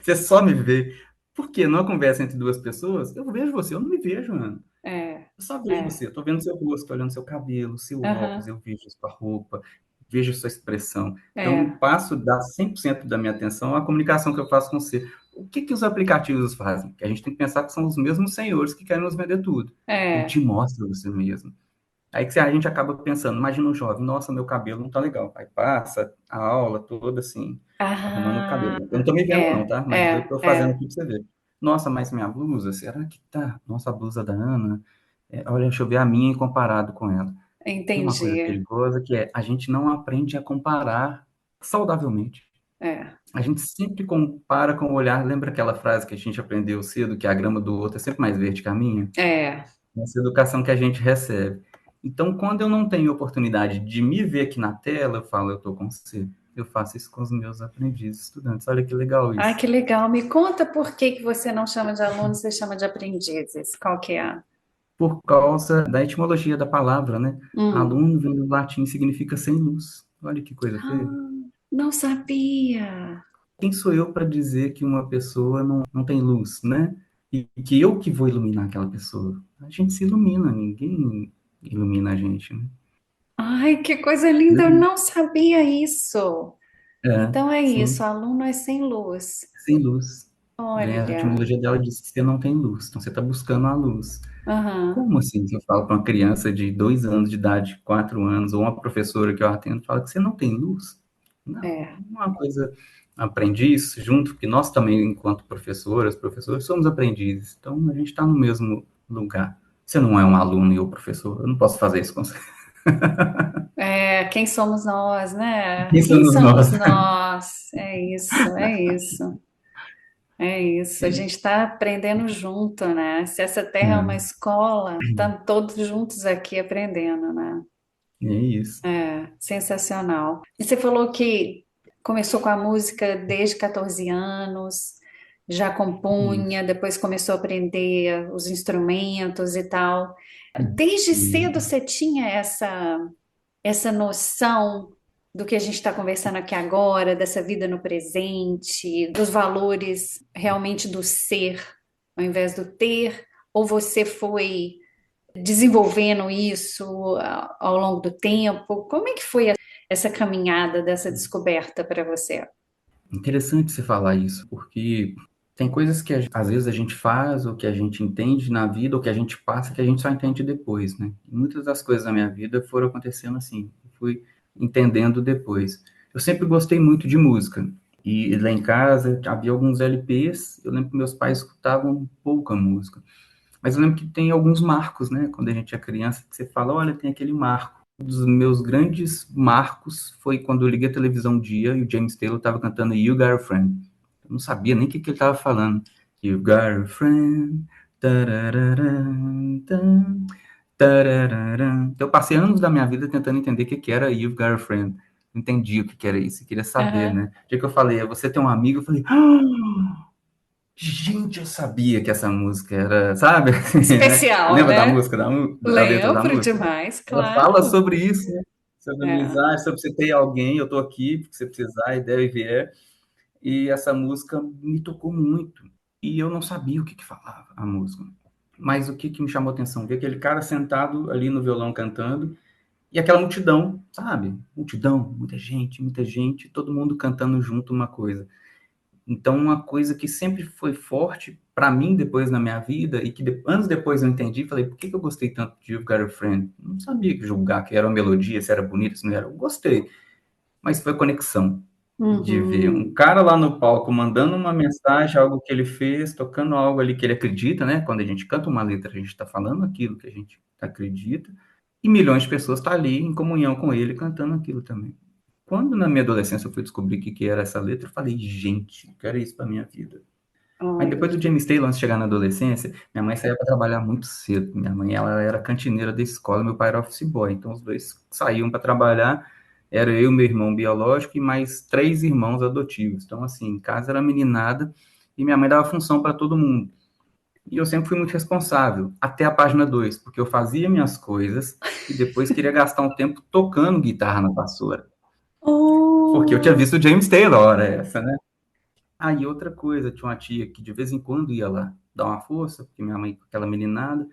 Você só me vê. Porque numa conversa entre duas pessoas, eu vejo você, eu não me vejo, mano. É, Eu só vejo é. você. Eu tô vendo seu rosto, tô olhando seu cabelo, seu óculos, Aham, eu vejo sua roupa, vejo sua expressão. Então, eu é, passo a dar 100% da minha atenção à comunicação que eu faço com você. O que que os aplicativos fazem? Que a gente tem que pensar que são os mesmos senhores que querem nos vender tudo. Ele é, te mostra você mesmo. Aí que a gente acaba pensando, imagina um jovem, nossa, meu cabelo não tá legal. Aí passa a aula toda assim, arrumando o ah, cabelo. Eu não tô me vendo não, é, tá? Mas eu é, tô fazendo é, aqui pra você ver. Nossa, mas minha blusa, será que tá? Nossa, a blusa da Ana, olha, deixa eu ver a minha comparado com ela. Tem uma coisa entendi. perigosa que é, a gente não aprende a comparar saudavelmente. É, A gente sempre compara com o olhar. Lembra aquela frase que a gente aprendeu cedo, que a grama do outro é sempre mais verde que a minha? é, Essa educação que a gente recebe. Então, quando eu não tenho oportunidade de me ver aqui na tela, eu falo, eu estou com você. Eu faço isso com os meus aprendizes, estudantes. Olha que legal ai, isso. que legal. Me conta por que que você não chama de alunos, você chama de aprendizes. Qual que é? Por causa da etimologia da palavra, né? Hum. Aluno vem do latim significa sem luz. Olha que coisa feia. Ah, não sabia. Quem sou eu para dizer que uma pessoa não tem luz, né? E que eu que vou iluminar aquela pessoa. A gente se ilumina, ninguém ilumina a gente, né? Ai, que coisa linda, eu não sabia isso. É, Então é isso, sim. aluno é sem luz. Sem luz. Vem a Olha, etimologia dela diz que você não tem luz, então você está buscando a luz. aham, Como assim? Se eu falo para uma criança de 2 anos de idade, 4 anos, ou uma professora que eu atendo, fala que você não tem luz? Não, é, não é uma coisa aprendiz junto, porque nós também, enquanto professoras, professores, somos aprendizes, então a gente está no mesmo lugar. Você não é um aluno e eu professor, eu não posso fazer isso com você. é, quem somos nós, né? Quem Quem somos somos nós? nós? É isso, é isso, é isso. A gente está aprendendo junto, né? Se essa terra é uma É, escola, estamos todos juntos aqui aprendendo, né? é isso. É, sensacional. E você falou que começou com a música desde 14 anos, já Isso, compunha, depois começou a aprender os instrumentos e tal. Desde cedo isso. você tinha essa noção do que a gente está conversando aqui agora, dessa vida no presente, dos valores realmente do ser, ao invés do ter, ou você foi desenvolvendo isso ao longo do tempo? Como é que foi essa caminhada dessa descoberta para você? Interessante você falar isso, porque tem coisas que às vezes a gente faz, ou que a gente entende na vida, ou que a gente passa, que a gente só entende depois, né? E muitas das coisas da minha vida foram acontecendo assim, eu fui entendendo depois. Eu sempre gostei muito de música, e lá em casa havia alguns LPs, eu lembro que meus pais escutavam pouca música, mas eu lembro que tem alguns marcos, né? Quando a gente é criança, que você fala, olha, tem aquele marco. Um dos meus grandes marcos foi quando eu liguei a televisão um dia e o James Taylor estava cantando You Got a Friend. Eu não sabia nem o que ele estava falando. You got a friend. Tarararam, tam, tarararam. Então, eu passei anos da minha vida tentando entender o que que era You Got a Friend. Não entendi o que que era isso, eu queria saber, Aham. né? O dia que eu falei, você tem um amigo, eu falei, ah! Gente, eu sabia que essa música era, sabe? Especial, Lembra da né? música, da letra da Lembro música? demais, Ela fala claro. sobre isso, né? Sobre É. amizade, sobre você ter alguém, eu tô aqui, porque você precisar, e deve vier. E essa música me tocou muito. E eu não sabia o que que falava a música. Mas o que que me chamou a atenção? Ver aquele cara sentado ali no violão cantando, e aquela multidão, sabe? Multidão, muita gente, todo mundo cantando junto uma coisa. Então, uma coisa que sempre foi forte para mim depois na minha vida e que anos depois eu entendi, falei, por que que eu gostei tanto de You've Got a Friend? Não sabia que julgar que era uma melodia, se era bonito, se não era. Eu gostei, mas foi conexão de ver um Uhum. cara lá no palco mandando uma mensagem, algo que ele fez, tocando algo ali que ele acredita, né? Quando a gente canta uma letra, a gente está falando aquilo que a gente acredita, e milhões de pessoas estão ali em comunhão com ele, cantando aquilo também. Quando na minha adolescência eu fui descobrir o que que era essa letra, eu falei, gente, eu quero isso para minha vida. Mas Olha. depois do James Taylor, antes de chegar na adolescência, minha mãe saía para trabalhar muito cedo. Minha mãe, ela era cantineira da escola, meu pai era office boy. Então, os dois saíam para trabalhar. Era eu, meu irmão biológico e mais três irmãos adotivos. Então, assim, em casa era meninada e minha mãe dava função para todo mundo. E eu sempre fui muito responsável, até a página 2, porque eu fazia minhas coisas e depois queria gastar um tempo tocando guitarra na vassoura. Porque eu tinha Oh. visto o James Taylor, hora essa, né? Ah, e outra coisa, tinha uma tia que de vez em quando ia lá dar uma força, porque minha mãe, aquela meninada,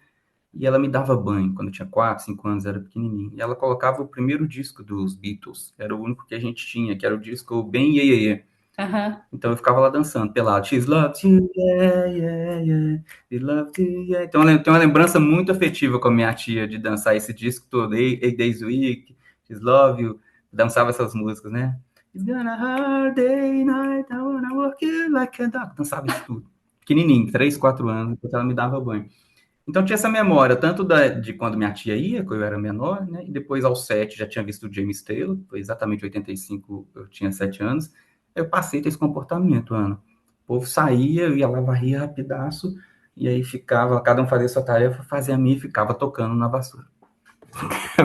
e ela me dava banho quando eu tinha 4, 5 anos, era pequenininho. E ela colocava o primeiro disco dos Beatles, era o único que a gente tinha, que era o disco bem Ye, Ye, Ye. Aham. Então eu ficava lá dançando, pelado. She's loved you, yeah, yeah, yeah. She loved you, yeah. Então eu tenho uma lembrança muito afetiva com a minha tia de dançar esse disco todo, Eight Days a Week, She's Love You, dançava essas músicas, né? It's gonna hard day, night, I wanna work you like a dog. Dançava isso tudo. Pequenininho, 3, 4 anos, enquanto ela me dava banho. Então tinha essa memória, tanto de quando minha tia ia, quando eu era menor, né? E depois aos 7 já tinha visto o James Taylor, foi exatamente 85, eu tinha 7 anos. Eu passei a ter esse comportamento, Ana. O povo saía, eu ia lá, varria rapidaço, e aí ficava, cada um fazia sua tarefa, fazia a minha e ficava tocando na vassoura.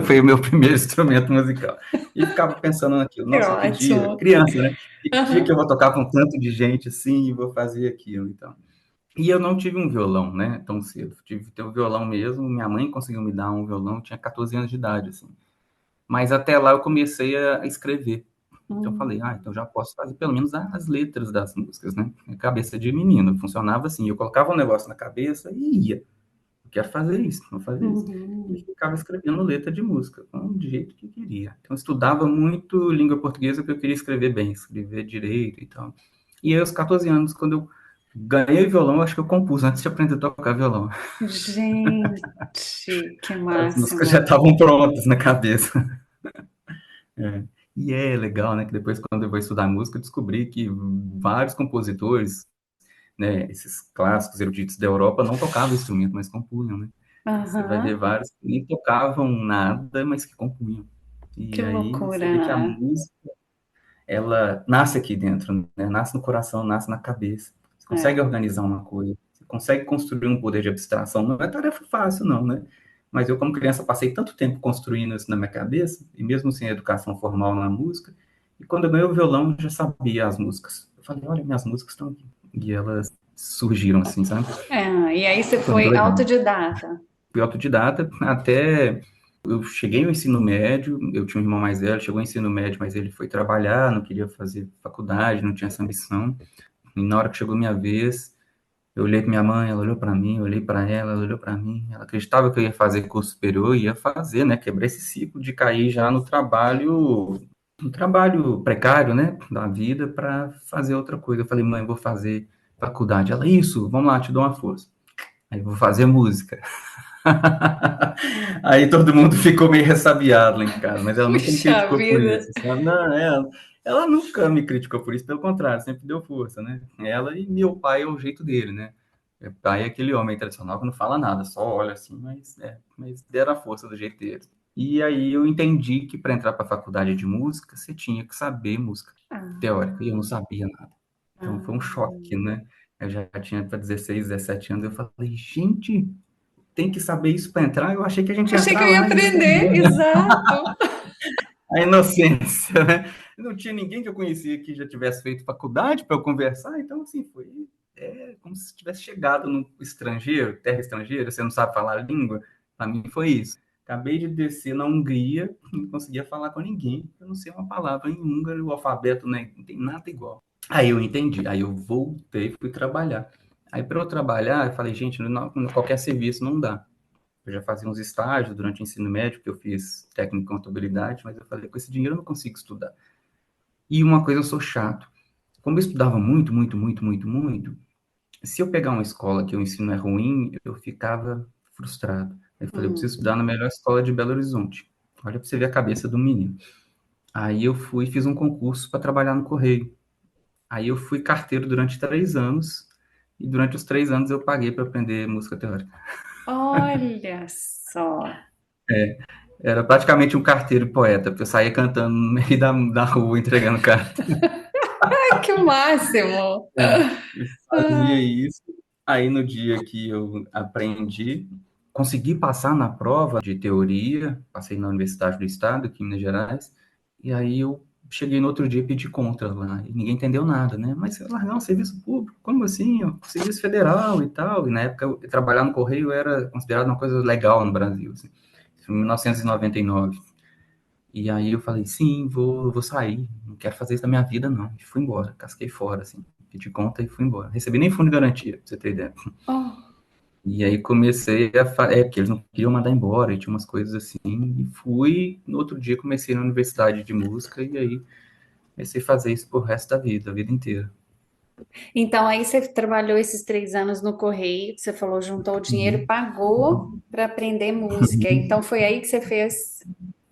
Foi o meu primeiro instrumento musical. E ficava pensando naquilo, Que nossa, que dia, ótimo. criança, né? Que dia que eu Aham. vou tocar com tanto de gente assim e vou fazer aquilo, então. E eu não tive um violão, né, tão cedo. Tive que ter um violão mesmo. Minha mãe conseguiu me dar um violão, eu tinha 14 anos de idade, assim. Mas até lá eu comecei a escrever. Então eu falei, então já posso fazer pelo menos as letras das músicas, né? Cabeça de menino, funcionava assim. Eu colocava um negócio na cabeça e ia. Eu quero fazer isso, vou fazer isso. E Uhum. ficava escrevendo letra de música, do jeito que queria. Então eu estudava muito língua portuguesa porque eu queria escrever bem, escrever direito e tal. E aí aos 14 anos, quando eu ganhei violão, acho que eu compus antes de aprender a tocar violão. Gente, que As músicas já máximo. estavam prontas na cabeça. É. E é legal, né, que depois, quando eu vou estudar música, eu descobri que vários compositores, né, esses clássicos eruditos da Europa, não tocavam instrumento, mas compunham, né? Você vai ver Aham. vários que nem tocavam nada, mas que compunham. Que E aí você loucura. vê que a música, ela nasce aqui dentro, né? Nasce no coração, nasce na cabeça. Você consegue É. organizar uma coisa, você consegue construir um poder de abstração. Não é tarefa fácil, não, né? Mas eu, como criança, passei tanto tempo construindo isso na minha cabeça, e mesmo sem educação formal na música, E quando eu ganhei o violão, eu já sabia as músicas. Eu falei, olha, minhas músicas estão aqui. E elas surgiram assim, sabe? E aí você Foi muito foi legal. autodidata. Fui autodidata até eu cheguei ao ensino médio, eu tinha um irmão mais velho, chegou ao ensino médio, mas ele foi trabalhar, não queria fazer faculdade, não tinha essa ambição. E na hora que chegou minha vez, eu olhei para minha mãe, ela olhou para mim, eu olhei para ela, ela olhou para mim. Ela acreditava que eu ia fazer curso superior, ia fazer, né? Quebrar esse ciclo de cair já no trabalho precário, né? Da vida para fazer outra coisa. Eu falei, mãe, eu vou fazer faculdade. Ela, isso, vamos lá, te dou uma força. Aí eu vou fazer música. Aí todo mundo ficou meio ressabiado lá em casa, mas ela nunca me Puxa criticou por vida. isso, sabe? Não, ela nunca me criticou por isso, pelo contrário, sempre deu força, né? Ela e meu pai é o jeito dele, né? Meu pai é aquele homem tradicional que não fala nada, só olha assim, mas deram a força do jeito dele. E aí eu entendi que para entrar para a faculdade de música, você tinha que saber música teórica, e eu não Ah, sabia nada. Então foi um choque, ah. né? Eu já tinha para 16, 17 anos, eu falei, gente, tem que saber isso para entrar. Eu achei que a gente ia Achei que entrar eu ia lá e ia aprender, aprender, né? exato. A inocência, né? Não tinha ninguém que eu conhecia que já tivesse feito faculdade para eu conversar, então, assim, foi como se tivesse chegado no estrangeiro, terra estrangeira, você não sabe falar a língua. Para mim foi isso. Acabei de descer na Hungria, não conseguia falar com ninguém, eu não sei uma palavra em húngaro, o alfabeto, né, não tem nada igual. Aí eu entendi, aí eu voltei, fui trabalhar. Aí para eu trabalhar, eu falei, gente, qualquer serviço não dá. Eu já fazia uns estágios durante o ensino médio, que eu fiz técnico em contabilidade, mas eu falei, com esse dinheiro eu não consigo estudar. E uma coisa, eu sou chato. Como eu estudava muito, muito, muito, muito, muito, se eu pegar uma escola que o ensino é ruim, eu ficava frustrado. Aí eu falei, eu preciso estudar na melhor escola de Belo Horizonte. Olha para você ver a cabeça do menino. Aí eu fui e fiz um concurso para trabalhar no Correio. Aí eu fui carteiro durante 3 anos, e durante os 3 anos eu paguei para aprender música teórica. Olha só. Era praticamente um carteiro poeta, porque eu saía cantando no meio da rua, entregando carta. Ai, que máximo. Eu fazia Ai. isso. Aí, no dia que eu aprendi, consegui passar na prova de teoria, passei na Universidade do Estado, aqui em Minas Gerais, e aí eu cheguei no outro dia e pedi conta lá, e ninguém entendeu nada, né? Mas largar um serviço público, como assim? Serviço federal e tal. E na época, trabalhar no Correio era considerado uma coisa legal no Brasil, assim. Em 1999. E aí eu falei, sim, vou sair, não quero fazer isso na minha vida, não. E fui embora, casquei fora, assim, pedi conta e fui embora. Recebi nem fundo de garantia, pra você ter ideia. Oh. E aí comecei porque eles não queriam mandar embora, e tinha umas coisas assim, e fui, no outro dia comecei na universidade de música, e aí comecei a fazer isso pro resto da vida, a vida inteira. Então, aí você trabalhou esses 3 anos no Correio, que você falou, juntou o dinheiro, Uhum. pagou para aprender música. Então, foi aí que você fez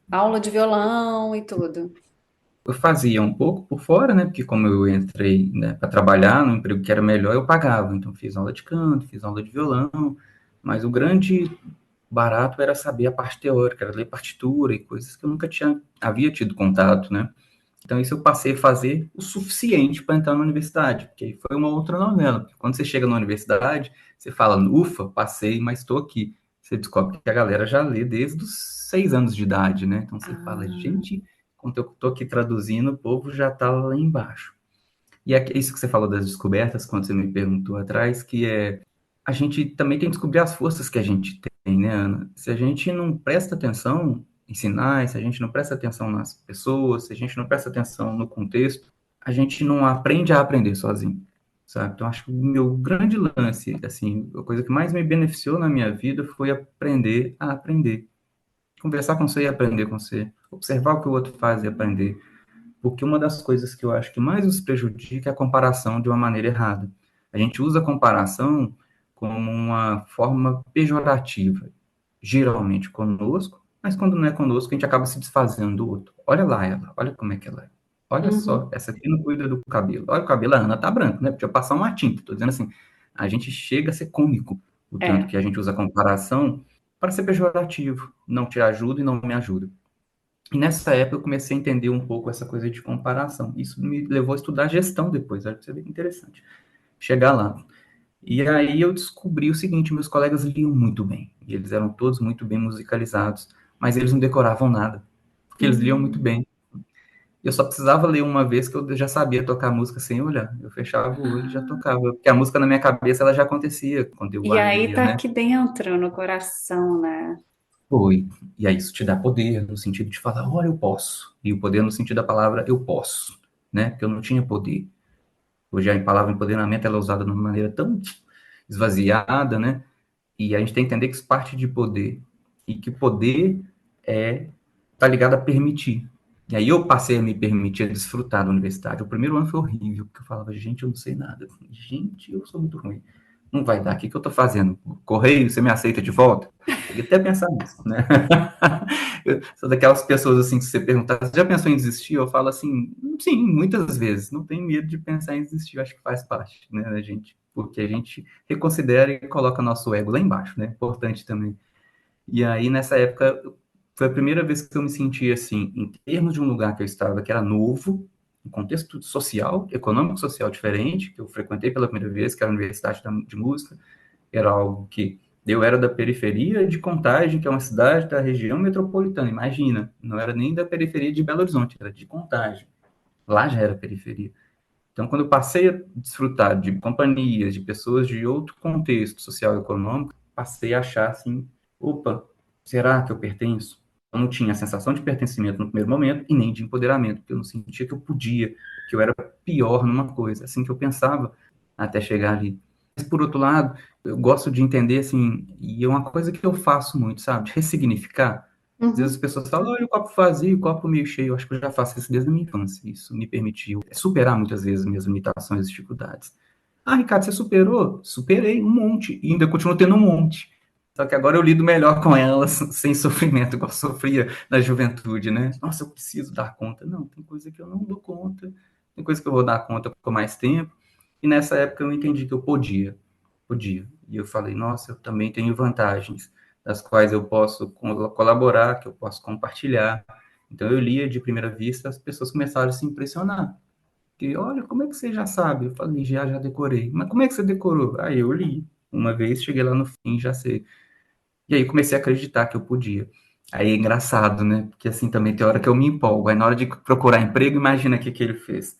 aula de violão e tudo. Eu fazia um pouco por fora, né? Porque como eu entrei, né, para trabalhar no emprego que era melhor, eu pagava. Então fiz aula de canto, fiz aula de violão, mas o grande barato era saber a parte teórica, era ler partitura e coisas que eu nunca havia tido contato, né? Então isso eu passei a fazer o suficiente para entrar na universidade, porque aí foi uma outra novela. Porque quando você chega na universidade, você fala, ufa, passei, mas estou aqui. Você descobre que a galera já lê desde os 6 anos de idade, né? Então você fala, Ah, gente, quando eu estou aqui traduzindo, o povo já está lá embaixo. E é isso que você falou das descobertas, quando você me perguntou atrás, que é a gente também tem que descobrir as forças que a gente tem, né, Ana? Se a gente não presta atenção em sinais, se a gente não presta atenção nas pessoas, se a gente não presta atenção no contexto, a gente não aprende a aprender sozinho, sabe? Então, acho que o meu grande lance, assim, a coisa que mais me beneficiou na minha vida foi aprender a aprender. Conversar com você e aprender com você. Observar o que o outro faz e aprender. Porque uma das coisas que eu acho que mais nos prejudica é a comparação de uma maneira errada. A gente usa a comparação como uma forma pejorativa, geralmente conosco, mas quando não é conosco, a gente acaba se desfazendo do outro. Olha lá ela, olha como é que ela é. Olha só, uhum, essa aqui não cuida do cabelo. Olha o cabelo, a Ana tá branco, né? Podia passar uma tinta. Tô dizendo assim, a gente chega a ser cômico, o tanto é. que a gente usa a comparação para ser pejorativo. Não te ajuda e não me ajuda. E nessa época eu comecei a entender um pouco essa coisa de comparação. Isso me levou a estudar gestão depois, olha pra você ver que interessante. Chegar lá. E aí eu descobri o seguinte, meus colegas liam muito bem. E eles eram todos muito bem musicalizados, mas eles não decoravam nada, porque eles liam muito Hum. bem. Eu só precisava ler uma vez que eu já sabia tocar música sem olhar. Eu fechava o olho e já tocava. Porque a música na minha cabeça ela já acontecia quando eu E a aí lia, tá né? aqui dentro, no coração, né? Foi. E aí isso te dá poder, no sentido de falar, olha, eu posso. E o poder no sentido da palavra eu posso, né? Porque eu não tinha poder. Hoje a palavra empoderamento ela é usada de uma maneira tão esvaziada, né? E a gente tem que entender que isso parte de poder. E que poder tá ligado a permitir. E aí eu passei a me permitir desfrutar da universidade. O primeiro ano foi horrível, porque eu falava, gente, eu não sei nada. Gente, eu sou muito ruim. Não vai dar. O que eu tô fazendo? Correio, você me aceita de volta? Cheguei até a pensar nisso, né? Eu sou daquelas pessoas assim que você perguntar, você já pensou em desistir? Eu falo assim, sim, muitas vezes. Não tem medo de pensar em desistir, eu acho que faz parte, né, da gente. Porque a gente reconsidera e coloca nosso ego lá embaixo, né? Importante também. E aí, nessa época, foi a primeira vez que eu me senti assim, em termos de um lugar que eu estava, que era novo, um contexto social, econômico social diferente, que eu frequentei pela primeira vez, que era a Universidade de Música, era algo que eu era da periferia de Contagem, que é uma cidade da região metropolitana, imagina, não era nem da periferia de Belo Horizonte, era de Contagem, lá já era periferia. Então, quando eu passei a desfrutar de companhias, de pessoas de outro contexto social e econômico, passei a achar assim, opa, será que eu pertenço? Eu não tinha a sensação de pertencimento no primeiro momento e nem de empoderamento, porque eu não sentia que eu podia, que eu era pior numa coisa, assim que eu pensava até chegar ali. Mas, por outro lado, eu gosto de entender, assim, e é uma coisa que eu faço muito, sabe? De ressignificar. Às vezes as Uhum. pessoas falam, olha o copo vazio, o copo meio cheio. Eu acho que eu já faço isso desde a minha infância. Isso me permitiu superar muitas vezes minhas limitações e dificuldades. Ah, Ricardo, você superou? Superei um monte. E ainda continuo tendo um monte. Só que agora eu lido melhor com elas, sem sofrimento, igual eu sofria na juventude, né? Nossa, eu preciso dar conta. Não, tem coisa que eu não dou conta. Tem coisa que eu vou dar conta por mais tempo. E nessa época eu entendi que eu podia. Podia. E eu falei, nossa, eu também tenho vantagens das quais eu posso colaborar, que eu posso compartilhar. Então eu lia de primeira vista, as pessoas começaram a se impressionar. Que, olha, como é que você já sabe? Eu falei, já decorei. Mas como é que você decorou? Aí eu li. Uma vez, cheguei lá no fim, já sei. E aí comecei a acreditar que eu podia. Aí é engraçado, né? Porque assim também tem hora que eu me empolgo. Aí na hora de procurar emprego, imagina o que ele fez.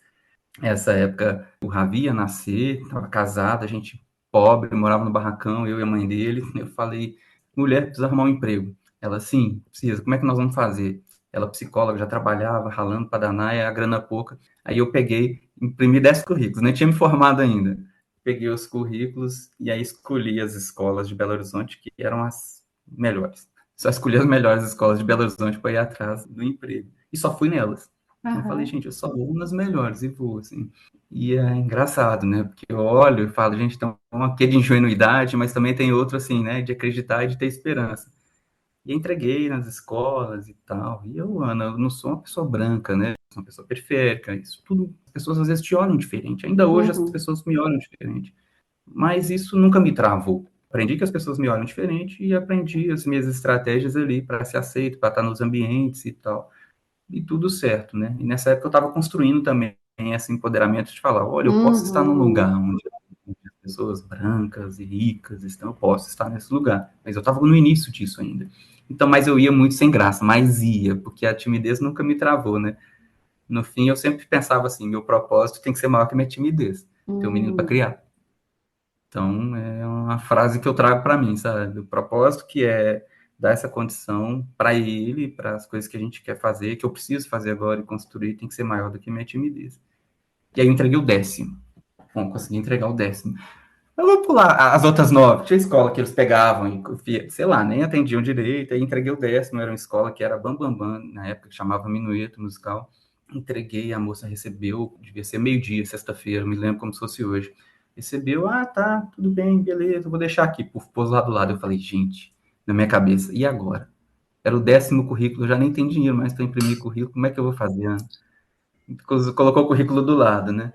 Essa época, o Ravi ia nascer, estava casado, a gente pobre, morava no barracão, eu e a mãe dele. Eu falei, mulher, precisa arrumar um emprego. Ela, sim, precisa. Como é que nós vamos fazer? Ela, psicóloga, já trabalhava, ralando para danar, e a grana pouca. Aí eu peguei, imprimi 10 currículos, nem tinha me formado ainda. Peguei os currículos e aí escolhi as escolas de Belo Horizonte, que eram as melhores. Só escolhi as melhores escolas de Belo Horizonte para ir atrás do emprego. E só fui nelas. Eu falei, Aham. gente, eu só vou nas melhores e vou, assim. E é engraçado, né? Porque eu olho e falo, gente, tem uma quê de ingenuidade, mas também tem outro, assim, né? De acreditar e de ter esperança. E entreguei nas escolas e tal. E eu, Ana, eu não sou uma pessoa branca, né? Sou uma pessoa periférica. Isso tudo, as pessoas às vezes te olham diferente. Ainda hoje as Uhum. pessoas me olham diferente. Mas isso nunca me travou. Aprendi que as pessoas me olham diferente e aprendi as minhas estratégias ali para ser aceito, para estar nos ambientes e tal e tudo certo, né? E nessa época eu estava construindo também esse empoderamento de falar, olha, eu posso estar num lugar Uhum. onde as pessoas brancas e ricas estão, eu posso estar nesse lugar. Mas eu estava no início disso ainda. Então, mas eu ia muito sem graça, mas ia, porque a timidez nunca me travou, né? No fim, eu sempre pensava assim, meu propósito tem que ser maior que minha timidez. Ter um menino para Uhum. criar. Então, é uma frase que eu trago para mim, sabe? O propósito que é dar essa condição para ele, para as coisas que a gente quer fazer, que eu preciso fazer agora e construir, tem que ser maior do que minha timidez. E aí eu entreguei o 10º. Bom, consegui entregar o 10º. Eu vou pular as outras 9. Tinha escola que eles pegavam e, sei lá, nem atendiam direito. Aí entreguei o 10º. Era uma escola que era Bam Bam, na época, que chamava Minueto Musical. Entreguei, a moça recebeu, devia ser meio-dia, sexta-feira, me lembro como se fosse hoje. Recebeu, ah, tá, tudo bem, beleza, vou deixar aqui, pôs lá do lado. Eu falei, gente, na minha cabeça, e agora? Era o 10º currículo, eu já nem tenho dinheiro mais para imprimir currículo, como é que eu vou fazer? Né? Colocou o currículo do lado, né?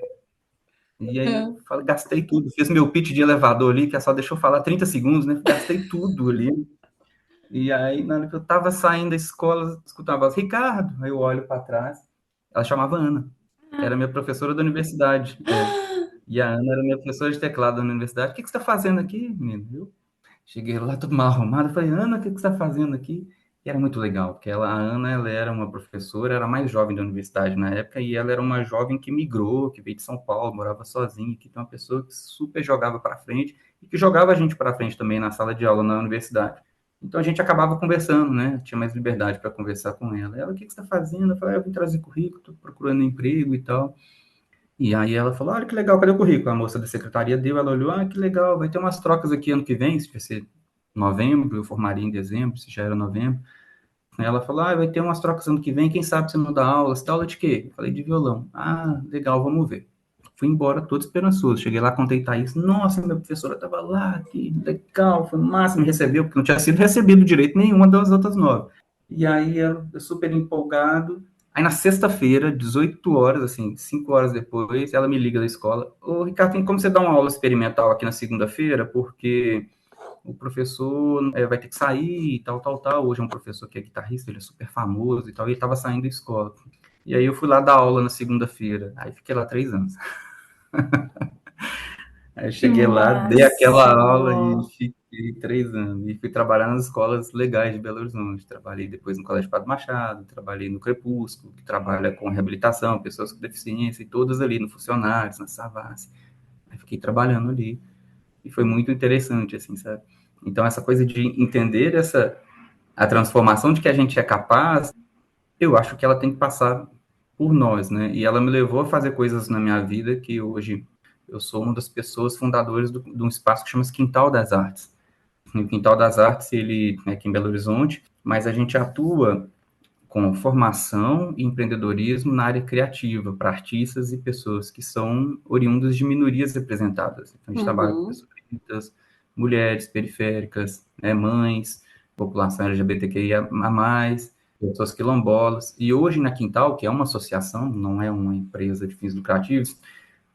E aí eu falei, gastei tudo, fiz meu pitch de elevador ali, que é só deixou eu falar 30 segundos, né? Gastei tudo ali. E aí, na hora que eu tava saindo da escola, escutava a voz, Ricardo. Aí eu olho para trás, ela chamava Ana, era minha professora da universidade. É. E a Ana era minha professora de teclado da universidade. O que você está fazendo aqui, menino? Eu cheguei lá todo mal arrumado, falei, Ana, o que você está fazendo aqui? E era muito legal, porque a Ana, ela era uma professora, era a mais jovem da universidade na época, e ela era uma jovem que migrou, que veio de São Paulo, morava sozinha, que tem uma pessoa que super jogava para frente, e que jogava a gente para frente também na sala de aula na universidade. Então a gente acabava conversando, né? Tinha mais liberdade para conversar com ela. Ela, o que que você está fazendo? Eu falei, eu vim trazer currículo, estou procurando emprego e tal. E aí ela falou, olha que legal, cadê o currículo? A moça da secretaria deu, ela olhou, ah, que legal, vai ter umas trocas aqui ano que vem, se vai ser novembro, eu formaria em dezembro, se já era novembro. Ela falou, ah, vai ter umas trocas ano que vem, quem sabe você não dá aula, você dá aula de quê? Eu falei, de violão. Ah, legal, vamos ver. Fui embora todo esperançoso. Cheguei lá, contei Thaís, nossa, minha professora estava lá, que legal, foi massa, me recebeu, porque não tinha sido recebido direito nenhuma das outras 9. E aí, eu super empolgado. Aí, na sexta-feira, 18 horas, assim, 5 horas depois, ela me liga da escola. Ô, Ricardo, tem como você dar uma aula experimental aqui na segunda-feira? Porque o professor vai ter que sair e tal, tal, tal. Hoje é um professor que é guitarrista, ele é super famoso e tal, e ele estava saindo da escola. E aí eu fui lá dar aula na segunda-feira. Aí fiquei lá 3 anos. Aí eu Que cheguei lá, dei aquela aula e máximo! fiquei 3 anos. E fui trabalhar nas escolas legais de Belo Horizonte. Trabalhei depois no Colégio Padre Machado, trabalhei no Crepúsculo, que trabalha com reabilitação, pessoas com deficiência, e todas ali no Funcionários, na Savassi. Aí fiquei trabalhando ali. E foi muito interessante, assim, sabe? Então, essa coisa de entender a transformação de que a gente é capaz, eu acho que ela tem que passar por nós, né? E ela me levou a fazer coisas na minha vida que hoje eu sou uma das pessoas fundadoras de um espaço que chama Quintal das Artes. O Quintal das Artes, ele é aqui em Belo Horizonte, mas a gente atua com formação e empreendedorismo na área criativa, para artistas e pessoas que são oriundas de minorias representadas. Então, a gente trabalha com Uhum. pessoas pretas, mulheres periféricas, né, mães, população LGBTQIA+, pessoas quilombolas. E hoje, na Quintal, que é uma associação, não é uma empresa de fins lucrativos,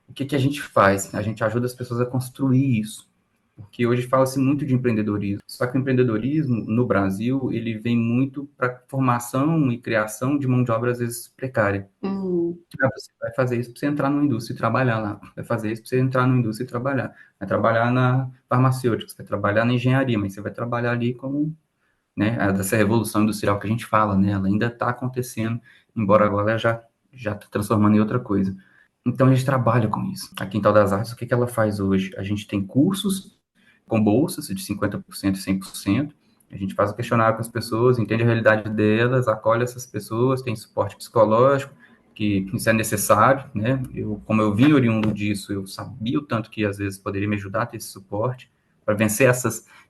o que que a gente faz? A gente ajuda as pessoas a construir isso. Porque hoje fala-se muito de empreendedorismo. Só que o empreendedorismo, no Brasil, ele vem muito para formação e criação de mão de obra, às vezes, precária. Uhum. Ah, você vai fazer isso para você entrar numa indústria e trabalhar lá. Vai fazer isso para você entrar numa indústria e trabalhar. Vai trabalhar na farmacêutica, você vai trabalhar na engenharia, mas você vai trabalhar ali como, né, dessa revolução industrial que a gente fala, né? Ela ainda está acontecendo, embora agora ela já está transformando em outra coisa. Então, a gente trabalha com isso. A Quintal das Artes, o que que ela faz hoje? A gente tem cursos com bolsas de 50% e 100%. A gente faz o questionário com as pessoas, entende a realidade delas, acolhe essas pessoas, tem suporte psicológico, que isso é necessário, né? Como eu vim oriundo disso, eu sabia o tanto que às vezes poderia me ajudar a ter esse suporte, para vencer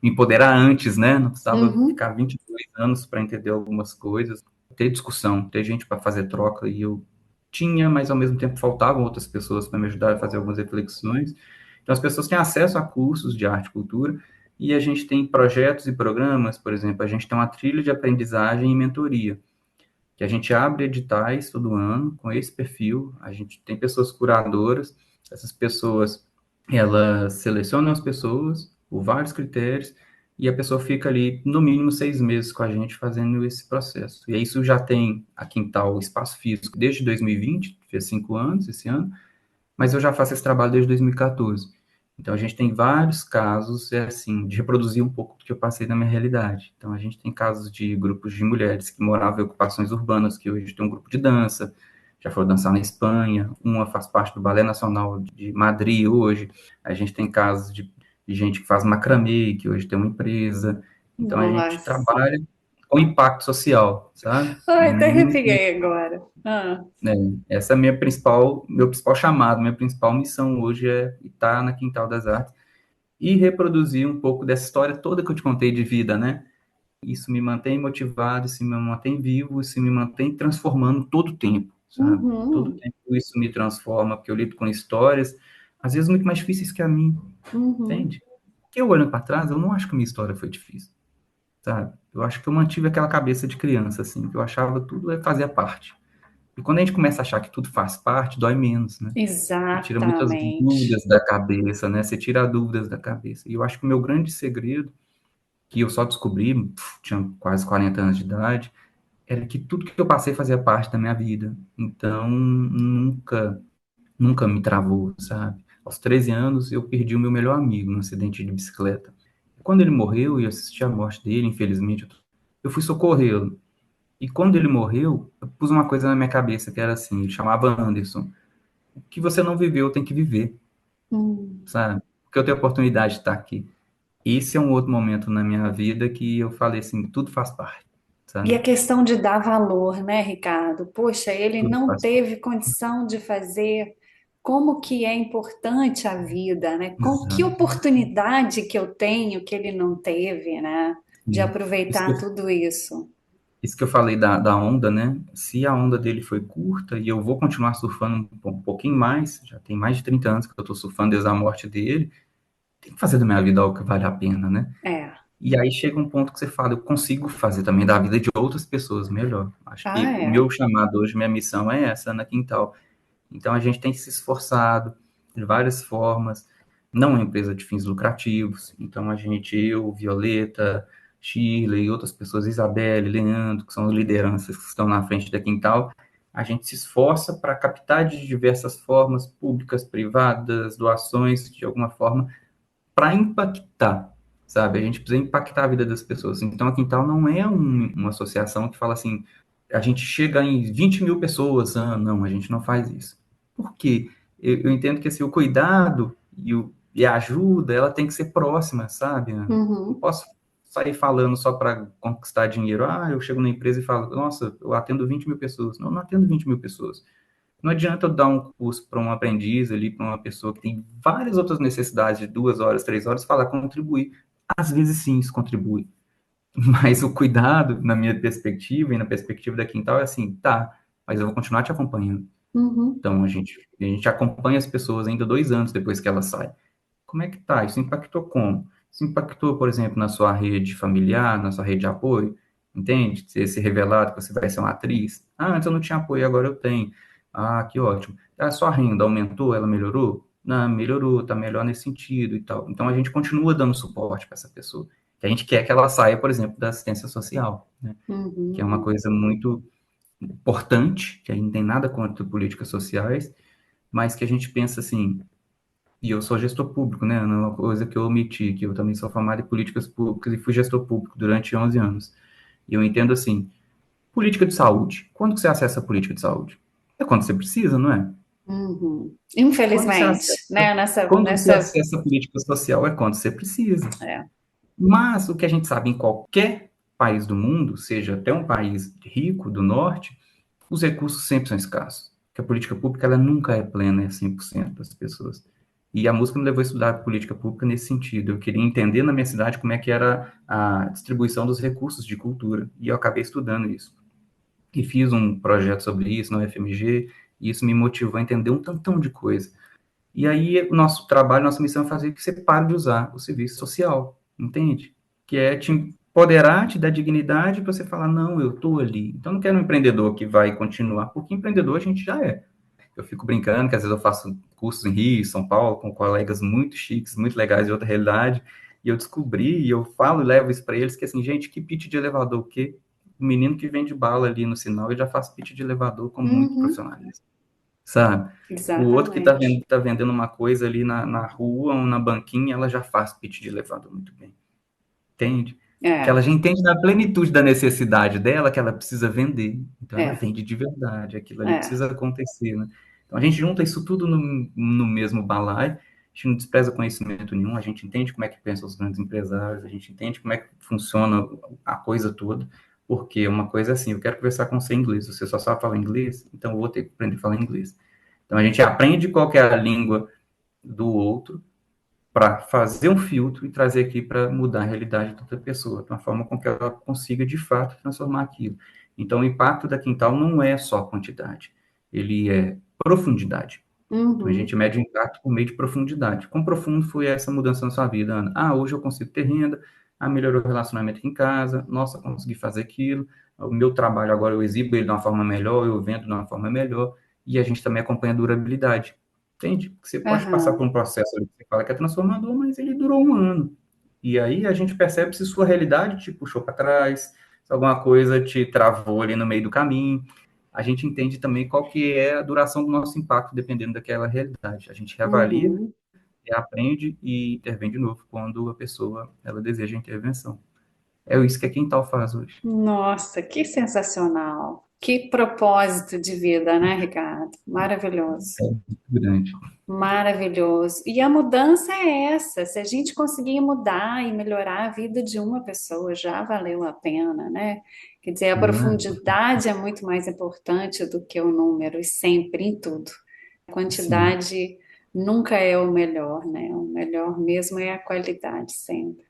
me empoderar antes, né? Não precisava Uhum. ficar 22 anos para entender algumas coisas, ter discussão, ter gente para fazer troca, e eu tinha, mas ao mesmo tempo faltavam outras pessoas para me ajudar a fazer algumas reflexões. Então, as pessoas têm acesso a cursos de arte e cultura, e a gente tem projetos e programas, por exemplo, a gente tem uma trilha de aprendizagem e mentoria, que a gente abre editais todo ano com esse perfil, a gente tem pessoas curadoras, essas pessoas, elas selecionam as pessoas por vários critérios, e a pessoa fica ali, no mínimo, 6 meses com a gente fazendo esse processo. E aí isso já tem a Quintal Espaço Físico desde 2020, fez 5 anos esse ano, mas eu já faço esse trabalho desde 2014. Então, a gente tem vários casos, assim, de reproduzir um pouco do que eu passei na minha realidade. Então, a gente tem casos de grupos de mulheres que moravam em ocupações urbanas, que hoje tem um grupo de dança, já foram dançar na Espanha, uma faz parte do Balé Nacional de Madrid hoje. A gente tem casos de gente que faz macramê, que hoje tem uma empresa. Então, a gente Nossa. trabalha com impacto social, sabe? Ai, até Muito, arrepiei agora. Ah. né? Essa é meu principal chamado, minha principal missão hoje é estar na Quintal das Artes e reproduzir um pouco dessa história toda que eu te contei de vida, né? Isso me mantém motivado, isso me mantém vivo, isso me mantém transformando todo o tempo, sabe? Todo o Uhum. tempo isso me transforma, porque eu lido com histórias, às vezes muito mais difíceis que a mim, Uhum. entende? Que eu olhando para trás, eu não acho que a minha história foi difícil, sabe? Eu acho que eu mantive aquela cabeça de criança, assim, que eu achava tudo fazia parte. E quando a gente começa a achar que tudo faz parte, dói menos, né? Você tira muitas Exatamente. dúvidas da cabeça, né? Você tira dúvidas da cabeça. E eu acho que o meu grande segredo, que eu só descobri, tinha quase 40 anos de idade, era que tudo que eu passei fazia parte da minha vida. Então, nunca me travou, sabe? Aos 13 anos, eu perdi o meu melhor amigo num acidente de bicicleta. Quando ele morreu e eu assisti a morte dele, infelizmente, eu fui socorrê-lo. E quando ele morreu, eu pus uma coisa na minha cabeça que era assim, ele chamava Anderson. O que você não viveu tem que viver, Hum. sabe? Porque eu tenho a oportunidade de estar aqui. Esse é um outro momento na minha vida que eu falei assim, tudo faz parte, E sabe? a questão de dar valor, né, Ricardo? Poxa, ele Tudo não faz parte. teve condição de fazer como que é importante a vida, né? Com que Exato. oportunidade que eu tenho que ele não teve, né? De Sim. Isso que aproveitar eu, tudo isso. isso que eu falei da onda, né? Se a onda dele foi curta e eu vou continuar surfando um pouquinho mais, já tem mais de 30 anos que eu estou surfando desde a morte dele, tem que fazer da minha vida algo que vale a pena, né? É. E aí chega um ponto que você fala, eu consigo fazer também da vida de outras pessoas melhor. Acho Ah, que o é. meu chamado hoje, minha missão é essa, na Quintal. Então a gente tem se esforçado de várias formas, não é uma empresa de fins lucrativos, então a gente, eu, Violeta, Shirley e outras pessoas, Isabelle, Leandro, que são as lideranças que estão na frente da Quintal, a gente se esforça para captar de diversas formas, públicas, privadas, doações, de alguma forma, para impactar, sabe? A gente precisa impactar a vida das pessoas. Então, a Quintal não é uma associação que fala assim, a gente chega em 20 mil pessoas. Ah, não, a gente não faz isso. Por quê? Eu entendo que assim, o cuidado e a ajuda, ela tem que ser próxima, sabe, Ana? Não Uhum. posso sair falando só para conquistar dinheiro. Ah, eu chego na empresa e falo, nossa, eu atendo 20 mil pessoas. Não, não atendo 20 mil pessoas. Não adianta eu dar um curso para um aprendiz ali, para uma pessoa que tem várias outras necessidades de 2 horas, 3 horas, falar contribuir. Às vezes sim, isso contribui. Mas o cuidado, na minha perspectiva e na perspectiva da Quintal, é assim, tá, mas eu vou continuar te acompanhando. Uhum. Então a gente acompanha as pessoas ainda 2 anos depois que elas saem. Como é que tá? Isso impactou como? Isso impactou, por exemplo, na sua rede familiar, na sua rede de apoio? Entende? Você se revelar que você vai ser uma atriz. Ah, antes eu não tinha apoio, agora eu tenho. Ah, que ótimo. A sua renda aumentou? Ela melhorou? Não, melhorou, tá melhor nesse sentido e tal. Então a gente continua dando suporte para essa pessoa. Que a gente quer que ela saia, por exemplo, da assistência social, né? Que é uma Uhum. coisa muito importante, que a gente não tem nada contra políticas sociais, mas que a gente pensa assim, e eu sou gestor público, né? Não é uma coisa que eu omiti, que eu também sou formado em políticas públicas e fui gestor público durante 11 anos. E eu entendo assim, política de saúde. Quando que você acessa a política de saúde? É quando você precisa, não é? Uhum. Quando você Infelizmente, acessa, né? quando você acessa a política social é quando você precisa. É. Mas o que a gente sabe em qualquer país do mundo, seja até um país rico do norte, os recursos sempre são escassos. Porque a política pública ela nunca é plena, é 100% das pessoas. E a música me levou a estudar política pública nesse sentido. Eu queria entender na minha cidade como é que era a distribuição dos recursos de cultura. E eu acabei estudando isso. E fiz um projeto sobre isso no FMG, e isso me motivou a entender um tantão de coisa. E aí, o nosso trabalho, nossa missão é fazer que você pare de usar o serviço social, entende? Que é te empoderar, te dar dignidade para você falar, não, eu estou ali. Então, não quero um empreendedor que vai continuar, porque empreendedor a gente já é. Eu fico brincando que às vezes eu faço cursos em Rio, São Paulo, com colegas muito chiques, muito legais de outra realidade, e eu descobri, e eu falo e levo isso para eles, que assim, gente, que pitch de elevador, o quê? O menino que vende bala ali no sinal, ele já faz pitch de elevador com muito Uhum. profissionalismo, sabe? O outro que Exatamente. tá vendendo uma coisa ali na rua ou na banquinha, ela já faz pitch de elevador muito bem, entende? Que ela É, já entende na plenitude da necessidade dela que ela precisa vender. Então ela é, vende de verdade, aquilo ali é. precisa acontecer, né? Então a gente junta isso tudo no mesmo balaio, a gente não despreza conhecimento nenhum, a gente entende como é que pensam os grandes empresários, a gente entende como é que funciona a coisa toda, porque uma coisa é assim, eu quero conversar com você em inglês, você só sabe falar inglês, então eu vou ter que aprender a falar inglês. Então a gente aprende qual que é a língua do outro para fazer um filtro e trazer aqui para mudar a realidade de outra pessoa, de uma forma com que ela consiga de fato transformar aquilo. Então o impacto da Quintal não é só quantidade, ele é profundidade. Então a Uhum. gente mede o impacto por meio de profundidade. Quão profundo foi essa mudança na sua vida, Ana? Ah, hoje eu consigo ter renda, ah, melhorou o relacionamento aqui em casa, nossa, consegui fazer aquilo, o meu trabalho agora eu exibo ele de uma forma melhor, eu vendo de uma forma melhor, e a gente também acompanha a durabilidade. Entende? Porque você pode passar por Aham. um processo ali que você fala que é transformador, mas ele durou um ano. E aí a gente percebe se sua realidade te puxou para trás, se alguma coisa te travou ali no meio do caminho. A gente entende também qual que é a duração do nosso impacto, dependendo daquela realidade. A gente reavalia, Uhum. aprende e intervém de novo quando a pessoa ela deseja intervenção. É isso que a Quintal faz hoje. Nossa, que sensacional! Que propósito de vida, né, Ricardo? Maravilhoso. É muito grande. Maravilhoso. E a mudança é essa. Se a gente conseguir mudar e melhorar a vida de uma pessoa, já valeu a pena, né? Quer dizer, a Não é? profundidade é muito mais importante do que o número, e sempre, em tudo. A Sim. quantidade nunca é o melhor, né? O melhor mesmo é a qualidade, sempre.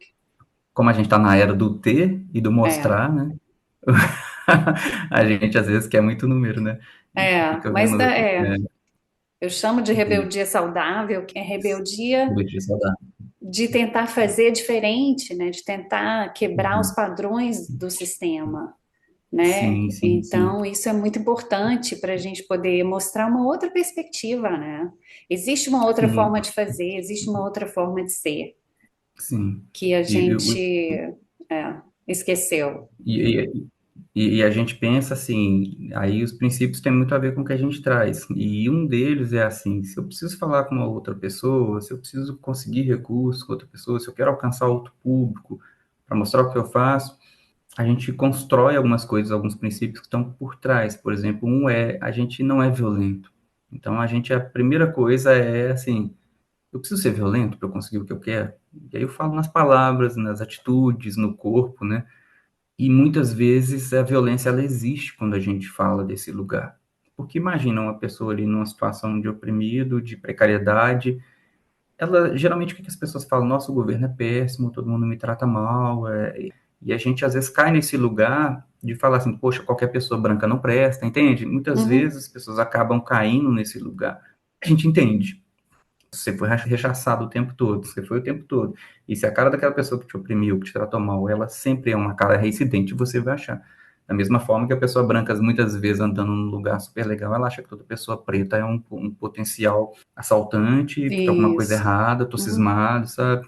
Como a gente está na era do ter e do É, mostrar, né? A gente às vezes quer muito número, né? A gente fica mas vendo eu chamo de de rebeldia saudável, que é rebeldia de saudade. de tentar fazer diferente, né? De tentar quebrar os padrões do sistema, né? Sim, sim, sim. Então, isso é muito importante para a gente poder mostrar uma outra perspectiva, né? Existe uma outra Sim, forma de fazer, existe uma outra forma de ser sim. que a E, gente esqueceu. e, e a gente pensa assim, aí os princípios têm muito a ver com o que a gente traz. E um deles é assim, se eu preciso falar com uma outra pessoa, se eu preciso conseguir recursos com outra pessoa, se eu quero alcançar outro público para mostrar o que eu faço, a gente constrói algumas coisas, alguns princípios que estão por trás. Por exemplo, um é a gente não é violento. Então a primeira coisa é assim, eu preciso ser violento para eu conseguir o que eu quero. E aí eu falo nas palavras, nas atitudes, no corpo, né? E muitas vezes a violência ela existe quando a gente fala desse lugar. Porque imagina uma pessoa ali numa situação de oprimido, de precariedade, ela geralmente o que as pessoas falam? Nossa, o governo é péssimo, todo mundo me trata mal, e a gente às vezes cai nesse lugar de falar assim, poxa, qualquer pessoa branca não presta, entende? Muitas Uhum, vezes as pessoas acabam caindo nesse lugar. A gente entende. Você foi rechaçado o tempo todo, você foi o tempo todo. E se a cara daquela pessoa que te oprimiu, que te tratou mal, ela sempre é uma cara reincidente, você vai achar. Da mesma forma que a pessoa branca, muitas vezes, andando num lugar super legal, ela acha que toda pessoa preta é um potencial assaltante, que tem alguma coisa isso. errada, tô Uhum, cismado, sabe?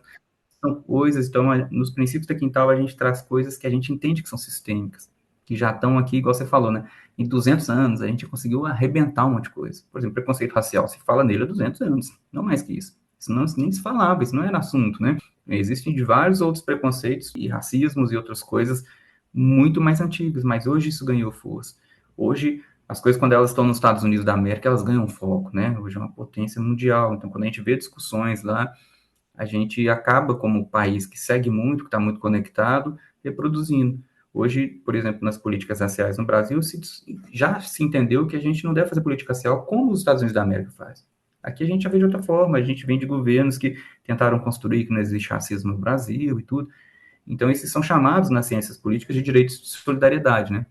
São coisas, então, nos princípios da Quintal, a gente traz coisas que a gente entende que são sistêmicas, que já estão aqui, igual você falou, né? Em 200 anos, a gente conseguiu arrebentar um monte de coisa. Por exemplo, preconceito racial, se fala nele há 200 anos, não mais que isso. Isso não, nem se falava, isso não era assunto, né? Existem de vários outros preconceitos e racismos e outras coisas muito mais antigas, mas hoje isso ganhou força. Hoje, as coisas, quando elas estão nos Estados Unidos da América, elas ganham foco, né? Hoje é uma potência mundial. Então, quando a gente vê discussões lá, a gente acaba, como país que segue muito, que está muito conectado, reproduzindo. Hoje, por exemplo, nas políticas raciais no Brasil, já se entendeu que a gente não deve fazer política racial como os Estados Unidos da América faz. Aqui a gente já vê de outra forma, a gente vem de governos que tentaram construir que não existe racismo no Brasil e tudo. Então, esses são chamados nas ciências políticas de direitos de solidariedade, né?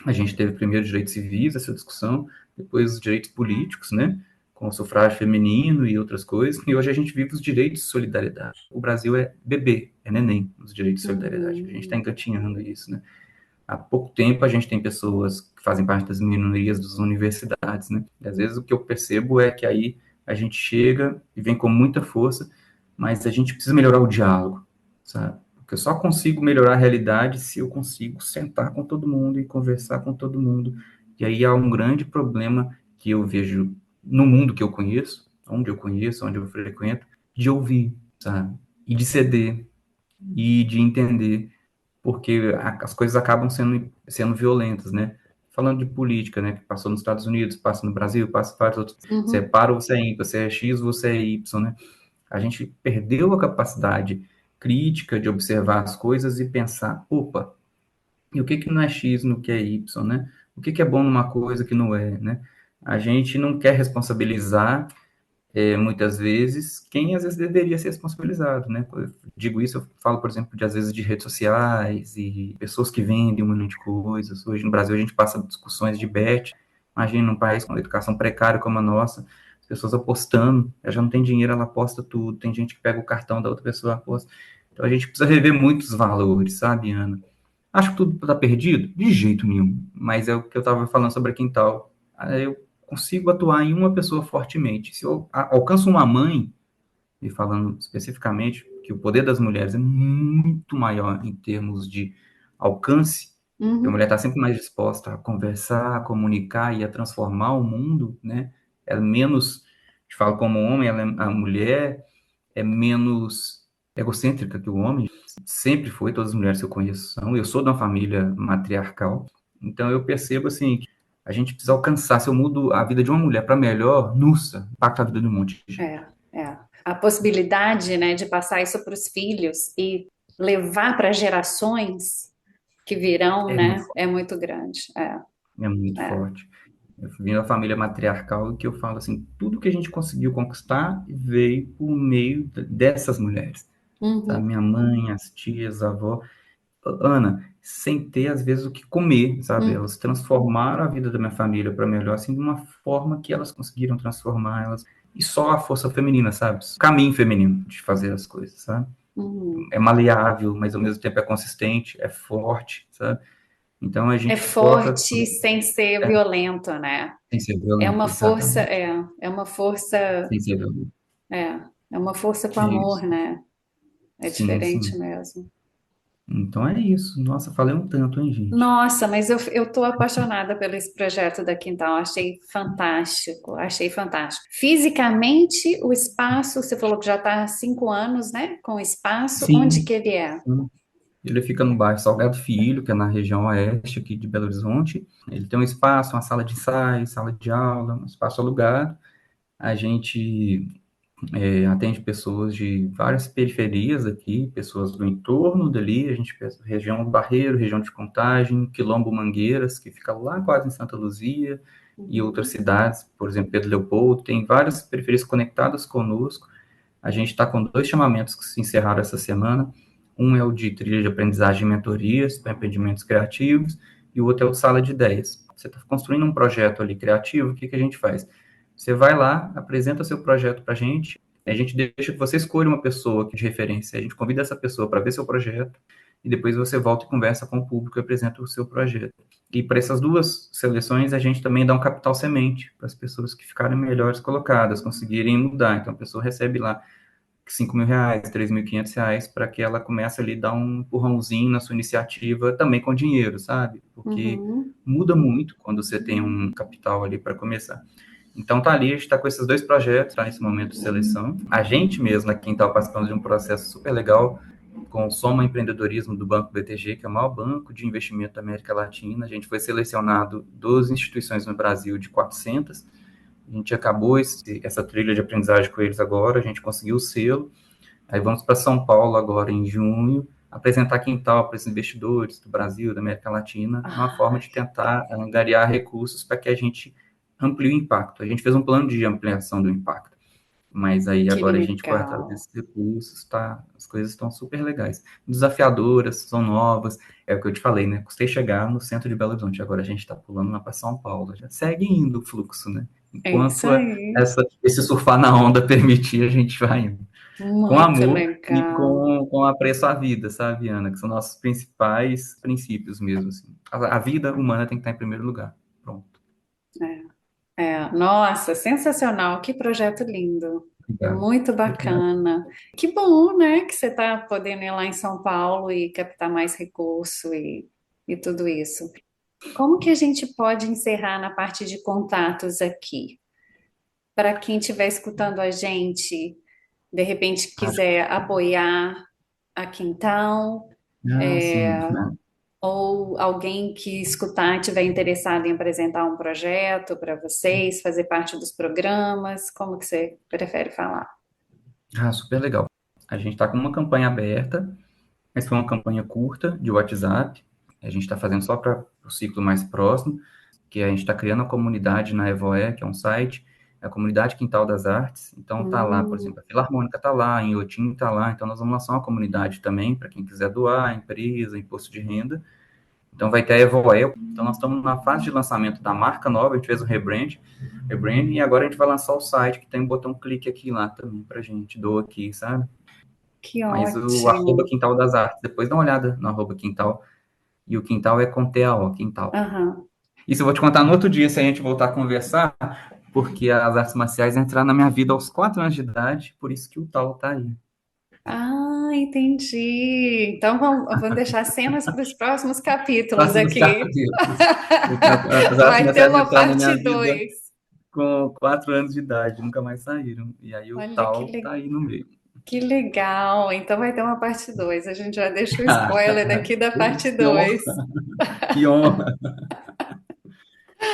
A gente teve primeiro direitos civis, essa discussão, depois os direitos políticos, né? Com o sufrágio feminino e outras coisas, e hoje a gente vive os direitos de solidariedade. O Brasil é bebê, é neném, os direitos de solidariedade. A gente está uhum, engatinhando isso, né? Há pouco tempo a gente tem pessoas que fazem parte das minorias das universidades, né? E às vezes o que eu percebo é que aí a gente chega e vem com muita força, mas a gente precisa melhorar o diálogo, sabe? Porque eu só consigo melhorar a realidade se eu consigo sentar com todo mundo e conversar com todo mundo. E aí há um grande problema que eu vejo no mundo que eu conheço, onde eu frequento, de ouvir, sabe? E de ceder, e de entender porque as coisas acabam sendo violentas, né? Falando de política, né? Que passou nos Estados Unidos, passa no Brasil, passa em vários outros. Você é uhum. para ou você é ímpar, você é X, você é Y, né? A gente perdeu a capacidade crítica de observar as coisas e pensar, opa, e o que que não é X no que é Y, né? O que que é bom numa coisa que não é, né? A gente não quer responsabilizar muitas vezes, quem às vezes deveria ser responsabilizado, né? Eu digo isso, eu falo, por exemplo, de às vezes de redes sociais e pessoas que vendem um monte de coisas. Hoje no Brasil a gente passa discussões de bet. Imagina num país com educação precária como a nossa, as pessoas apostando, ela já não tem dinheiro, ela aposta tudo. Tem gente que pega o cartão da outra pessoa e aposta. Então a gente precisa rever muitos valores, sabe, Ana? Acho que tudo está perdido? De jeito nenhum. Mas é o que eu estava falando sobre a Quintal. Eu consigo atuar em uma pessoa fortemente. Se eu alcanço uma mãe, e falando especificamente que o poder das mulheres é muito maior em termos de alcance, porque a mulher Uhum. está sempre mais disposta a conversar, a comunicar e a transformar o mundo, né? É menos, te falo como homem, a mulher é menos egocêntrica que o homem sempre foi, todas as mulheres que eu conheço são. Eu sou de uma família matriarcal, então eu percebo assim que a gente precisa alcançar. Se eu mudo a vida de uma mulher para melhor, nossa, impacta a vida de um monte de gente. É, é. A possibilidade, né, de passar isso para os filhos e levar para gerações que virão, É né, muito, é muito grande. é muito É. forte. Eu vim da família matriarcal que eu falo assim, tudo que a gente conseguiu conquistar veio por meio dessas mulheres. Sabe? Uhum, Minha mãe, as tias, a avó. Ana, sem ter, às vezes, o que comer, sabe? uhum. Elas transformaram a vida da minha família para melhor, assim, de uma forma que elas conseguiram transformar elas. E só a força feminina, sabe? O caminho feminino de fazer as coisas, sabe? Uhum. É maleável, mas ao mesmo tempo é consistente, é forte, sabe? Então a É gente foca forte sem ser é, violento, né? sem ser É violento, uma força, exatamente. é uma força, Sem ser violento. é, é uma força com amor, Isso. né? É Sim, diferente sim. mesmo. Então é isso. Nossa, falei um tanto, hein, gente? Nossa, mas eu tô apaixonada pelo esse projeto da Quintal. Achei fantástico, achei fantástico. Fisicamente, o espaço, você falou que já está há 5 anos, né? Com o espaço, onde Sim, que ele é? sim. Ele fica no bairro Salgado Filho, que é na região oeste aqui de Belo Horizonte. Ele tem um espaço, uma sala de ensaio, sala de aula, um espaço alugado. A gente atende pessoas de várias periferias aqui, pessoas do entorno dali. A gente pensa região do Barreiro, região de Contagem, Quilombo Mangueiras, que fica lá quase em Santa Luzia, e outras Uhum. cidades, por exemplo, Pedro Leopoldo. Tem várias periferias conectadas conosco. A gente está com 2 chamamentos que se encerraram essa semana. Um é o de trilha de aprendizagem e mentorias para empreendimentos criativos, e o outro é o de sala de ideias. Você está construindo um projeto ali criativo, o que, que a gente faz? Você vai lá, apresenta seu projeto para a gente deixa que você escolha uma pessoa de referência, a gente convida essa pessoa para ver seu projeto, e depois você volta e conversa com o público e apresenta o seu projeto. E para essas 2 seleções, a gente também dá um capital semente para as pessoas que ficarem melhores colocadas, conseguirem mudar. Então, a pessoa recebe lá R$ 5.000, R$ 3.500, para que ela comece ali a dar um empurrãozinho na sua iniciativa, também com dinheiro, sabe? Porque Uhum. muda muito quando você tem um capital ali para começar. Então tá ali, a gente está com esses 2 projetos, tá nesse momento de seleção. A gente mesmo aqui está participando de um processo super legal com o Soma Empreendedorismo do Banco BTG, que é o maior banco de investimento da América Latina. A gente foi selecionado 12 instituições no Brasil de 400. A gente acabou essa trilha de aprendizagem com eles agora, a gente conseguiu o selo. Aí vamos para São Paulo agora em junho, apresentar Quintal para os investidores do Brasil, da América Latina, uma forma Ai, de tentar angariar recursos para que a gente amplie o impacto. A gente fez um plano de ampliação do impacto, mas aí que agora a gente corre atrás legal. desses recursos, tá? As coisas estão super legais. Desafiadoras, são novas, é o que eu te falei, né? Custei chegar no centro de Belo Horizonte, agora a gente está pulando lá para São Paulo. Já segue indo o fluxo, né? É isso Enquanto aí. esse surfar na onda permitir, a gente vai indo com Muito amor e legal. com apreço à vida, sabe, Ana? Que são nossos principais princípios mesmo. Assim. A vida humana tem que estar em primeiro lugar. Pronto. Nossa, sensacional. Que projeto lindo. Obrigado. Muito Obrigado. bacana. Que bom, né, que você está podendo ir lá em São Paulo e captar mais recurso e tudo isso. Como que a gente pode encerrar na parte de contatos aqui? Para quem estiver escutando a gente, de repente Acho quiser apoiar a Quintal, sim. ou alguém que escutar e estiver interessado em apresentar um projeto para vocês, fazer parte dos programas, como que você prefere falar? Super legal. A gente está com uma campanha aberta, mas foi uma campanha curta de WhatsApp. A gente está fazendo só para o ciclo mais próximo, que a gente está criando a comunidade na Evoé, que é um site, é a comunidade Quintal das Artes. Então tá lá, por Hum, exemplo, a Filarmônica tá lá, em Iotim tá lá. Então nós vamos lançar uma comunidade também para quem quiser doar, empresa, imposto de renda. Então vai ter a Evoel. Então nós estamos na fase de lançamento da marca nova, a gente fez o rebrand, e agora a gente vai lançar o site, que tem um botão clique aqui lá também pra gente, doa aqui, sabe? que Mas o arroba ótimo. Quintal das Artes, depois dá uma olhada no arroba Quintal, e o Quintal é com TAO, Quintal. Aham. Isso eu vou te contar no outro dia, se a gente voltar a conversar, porque as artes marciais entraram na minha vida aos 4 anos de idade, por isso que o tal tá aí. Ah, entendi. Então vamos deixar cenas para os próximos capítulos Próximos aqui. capítulos. As artes Vai ter marciais uma entraram na minha parte vida 2. com 4 anos de idade, nunca mais saíram. E aí o Olha que tal legal. tá aí no meio. Que legal! Então vai ter uma parte 2. A gente já deixa o Ah, spoiler daqui da parte que 2. honra, que honra.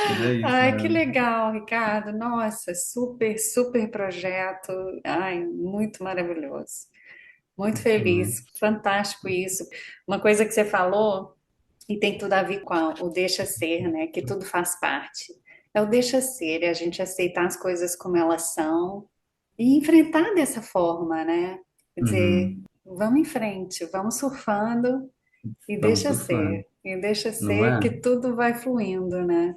Mas é isso, Ai, que né? legal, Ricardo. Nossa, super, super projeto. Ai, muito maravilhoso. Muito Excelente. feliz. Fantástico isso. Uma coisa que você falou, e tem tudo a ver com o deixa ser, né? Que tudo faz parte. É o deixa ser, é a gente aceitar as coisas como elas são e enfrentar dessa forma, né? Quer dizer, Uhum. vamos em frente, vamos surfando e Vamos deixa surfando, ser. E deixa não ser que é? tudo vai fluindo, né?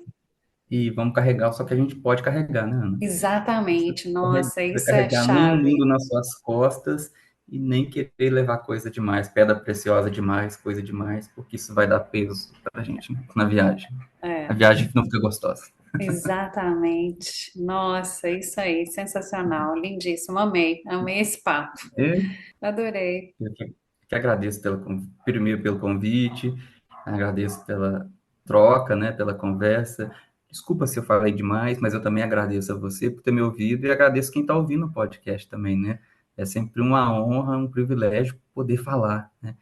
E vamos carregar só que a gente pode carregar, né, Ana? Exatamente. Não Nossa, precisa isso é carregar nenhum chave. mundo nas suas costas e nem querer levar coisa demais, pedra preciosa demais, coisa demais, porque isso vai dar peso pra gente, né, na viagem. A É, viagem não fica gostosa. exatamente. Nossa, isso aí, sensacional, lindíssimo. Amei, amei esse papo. Eu Adorei. que agradeço primeiro pelo convite, agradeço pela troca, né, pela conversa. Desculpa se eu falei demais, mas eu também agradeço a você por ter me ouvido e agradeço quem está ouvindo o podcast também, né? É sempre uma honra, um privilégio poder falar, né?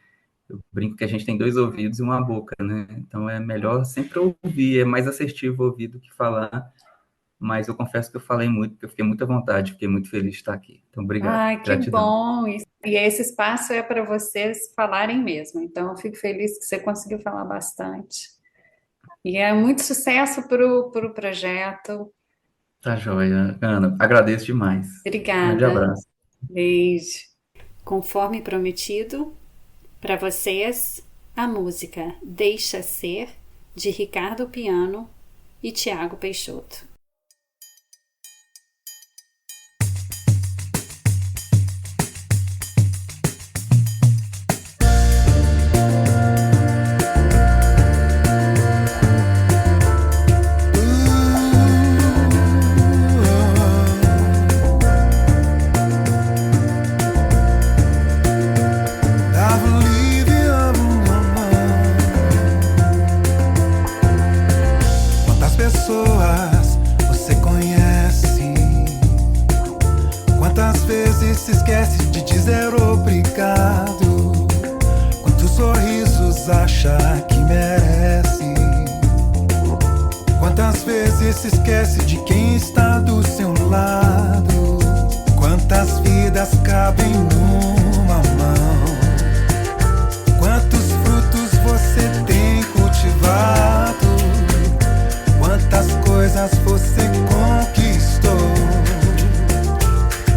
Eu brinco que a gente tem dois ouvidos e uma boca, né? Então é melhor sempre ouvir, é mais assertivo ouvir do que falar. Mas eu confesso que eu falei muito, porque eu fiquei muito à vontade, fiquei muito feliz de estar aqui. Então, obrigado, Ai, que gratidão. bom. E esse espaço é para vocês falarem mesmo. Então, eu fico feliz que você conseguiu falar bastante. E é muito sucesso para o projeto. Tá joia, Ana. Agradeço demais. Grande Obrigada. abraço. Beijo. Conforme prometido, para vocês, a música Deixa Ser, de Ricardo Piano e Tiago Peixoto. Quantas pessoas você conhece? Quantas vezes se esquece de dizer obrigado? Quantos sorrisos acha que merece? Quantas vezes se esquece de quem está do seu lado? Quantas vidas cabem numa mão? Quantos frutos você tem cultivado? Quantas coisas você conquistou?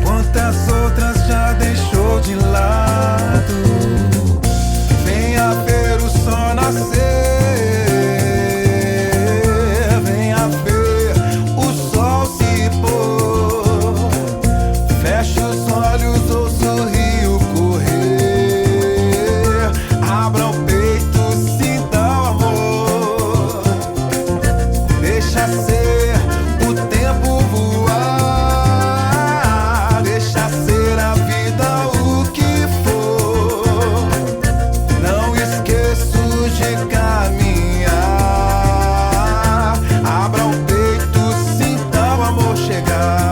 Quantas outras já deixou de lado? Venha ver o sol nascer. Venha ver o sol se pôr. Feche os olhos, ouça o rio correr. Abra o peito, sinta o amor. Deixa ser o tempo voar. Deixa ser a vida o que for. Não esqueço de caminhar. Abra o peito, sinta o amor chegar.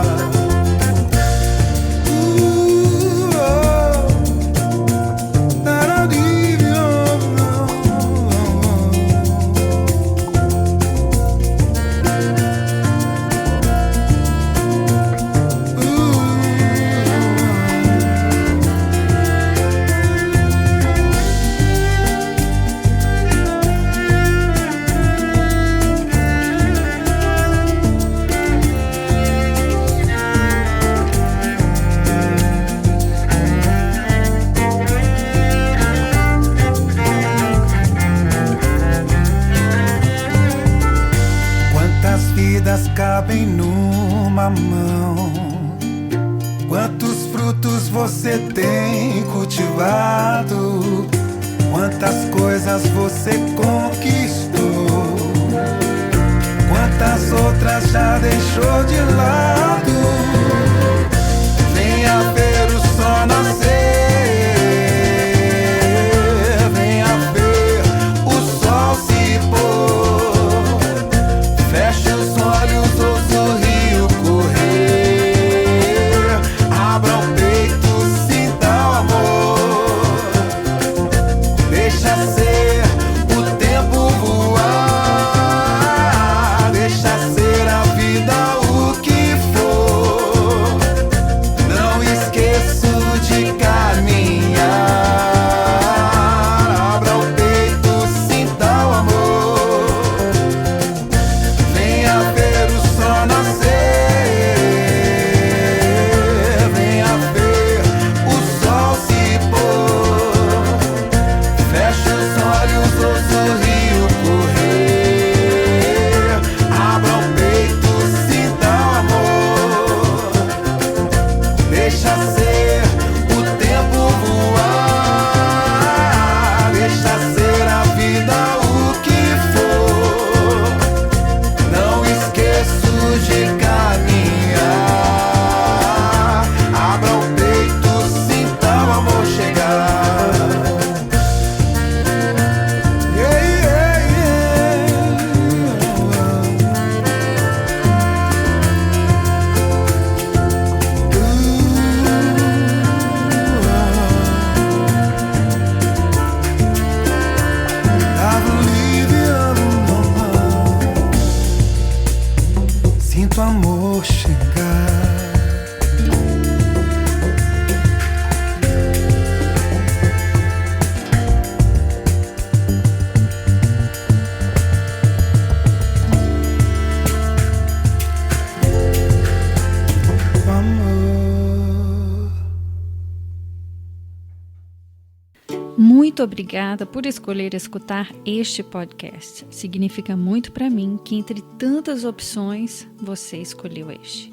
Quantas vidas cabem numa mão? Quantos frutos você tem cultivado? Quantas coisas você conquistou? Quantas outras já deixou de lado? Venha ver o sol nascer. Venha ver o sol se pôr. Feche os olhos, ouça o rio correr. Abra o peito, sinta Muito obrigada por escolher escutar este podcast. Significa muito para mim que entre tantas opções você escolheu este.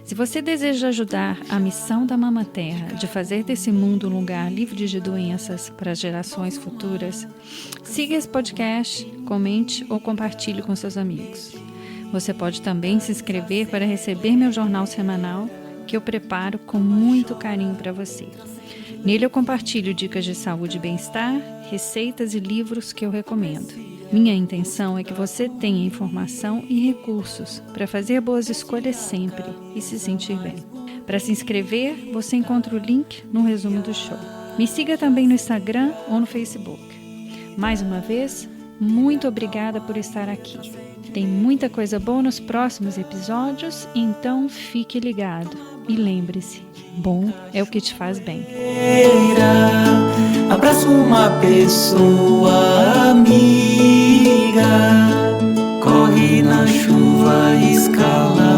Se você deseja ajudar a missão da Mama Terra de fazer desse mundo um lugar livre de doenças para as gerações futuras, siga esse podcast, comente ou compartilhe com seus amigos. Você pode também se inscrever para receber meu jornal semanal, que eu preparo com muito carinho para você. Nele eu compartilho dicas de saúde e bem-estar, receitas e livros que eu recomendo. Minha intenção é que você tenha informação e recursos para fazer boas escolhas sempre e se sentir bem. Para se inscrever, você encontra o link no resumo do show. Me siga também no Instagram ou no Facebook. Mais uma vez, muito obrigada por estar aqui. Tem muita coisa boa nos próximos episódios, então fique ligado. E lembre-se, bom é o que te faz bem. Abraça uma pessoa amiga, corre na chuva, escala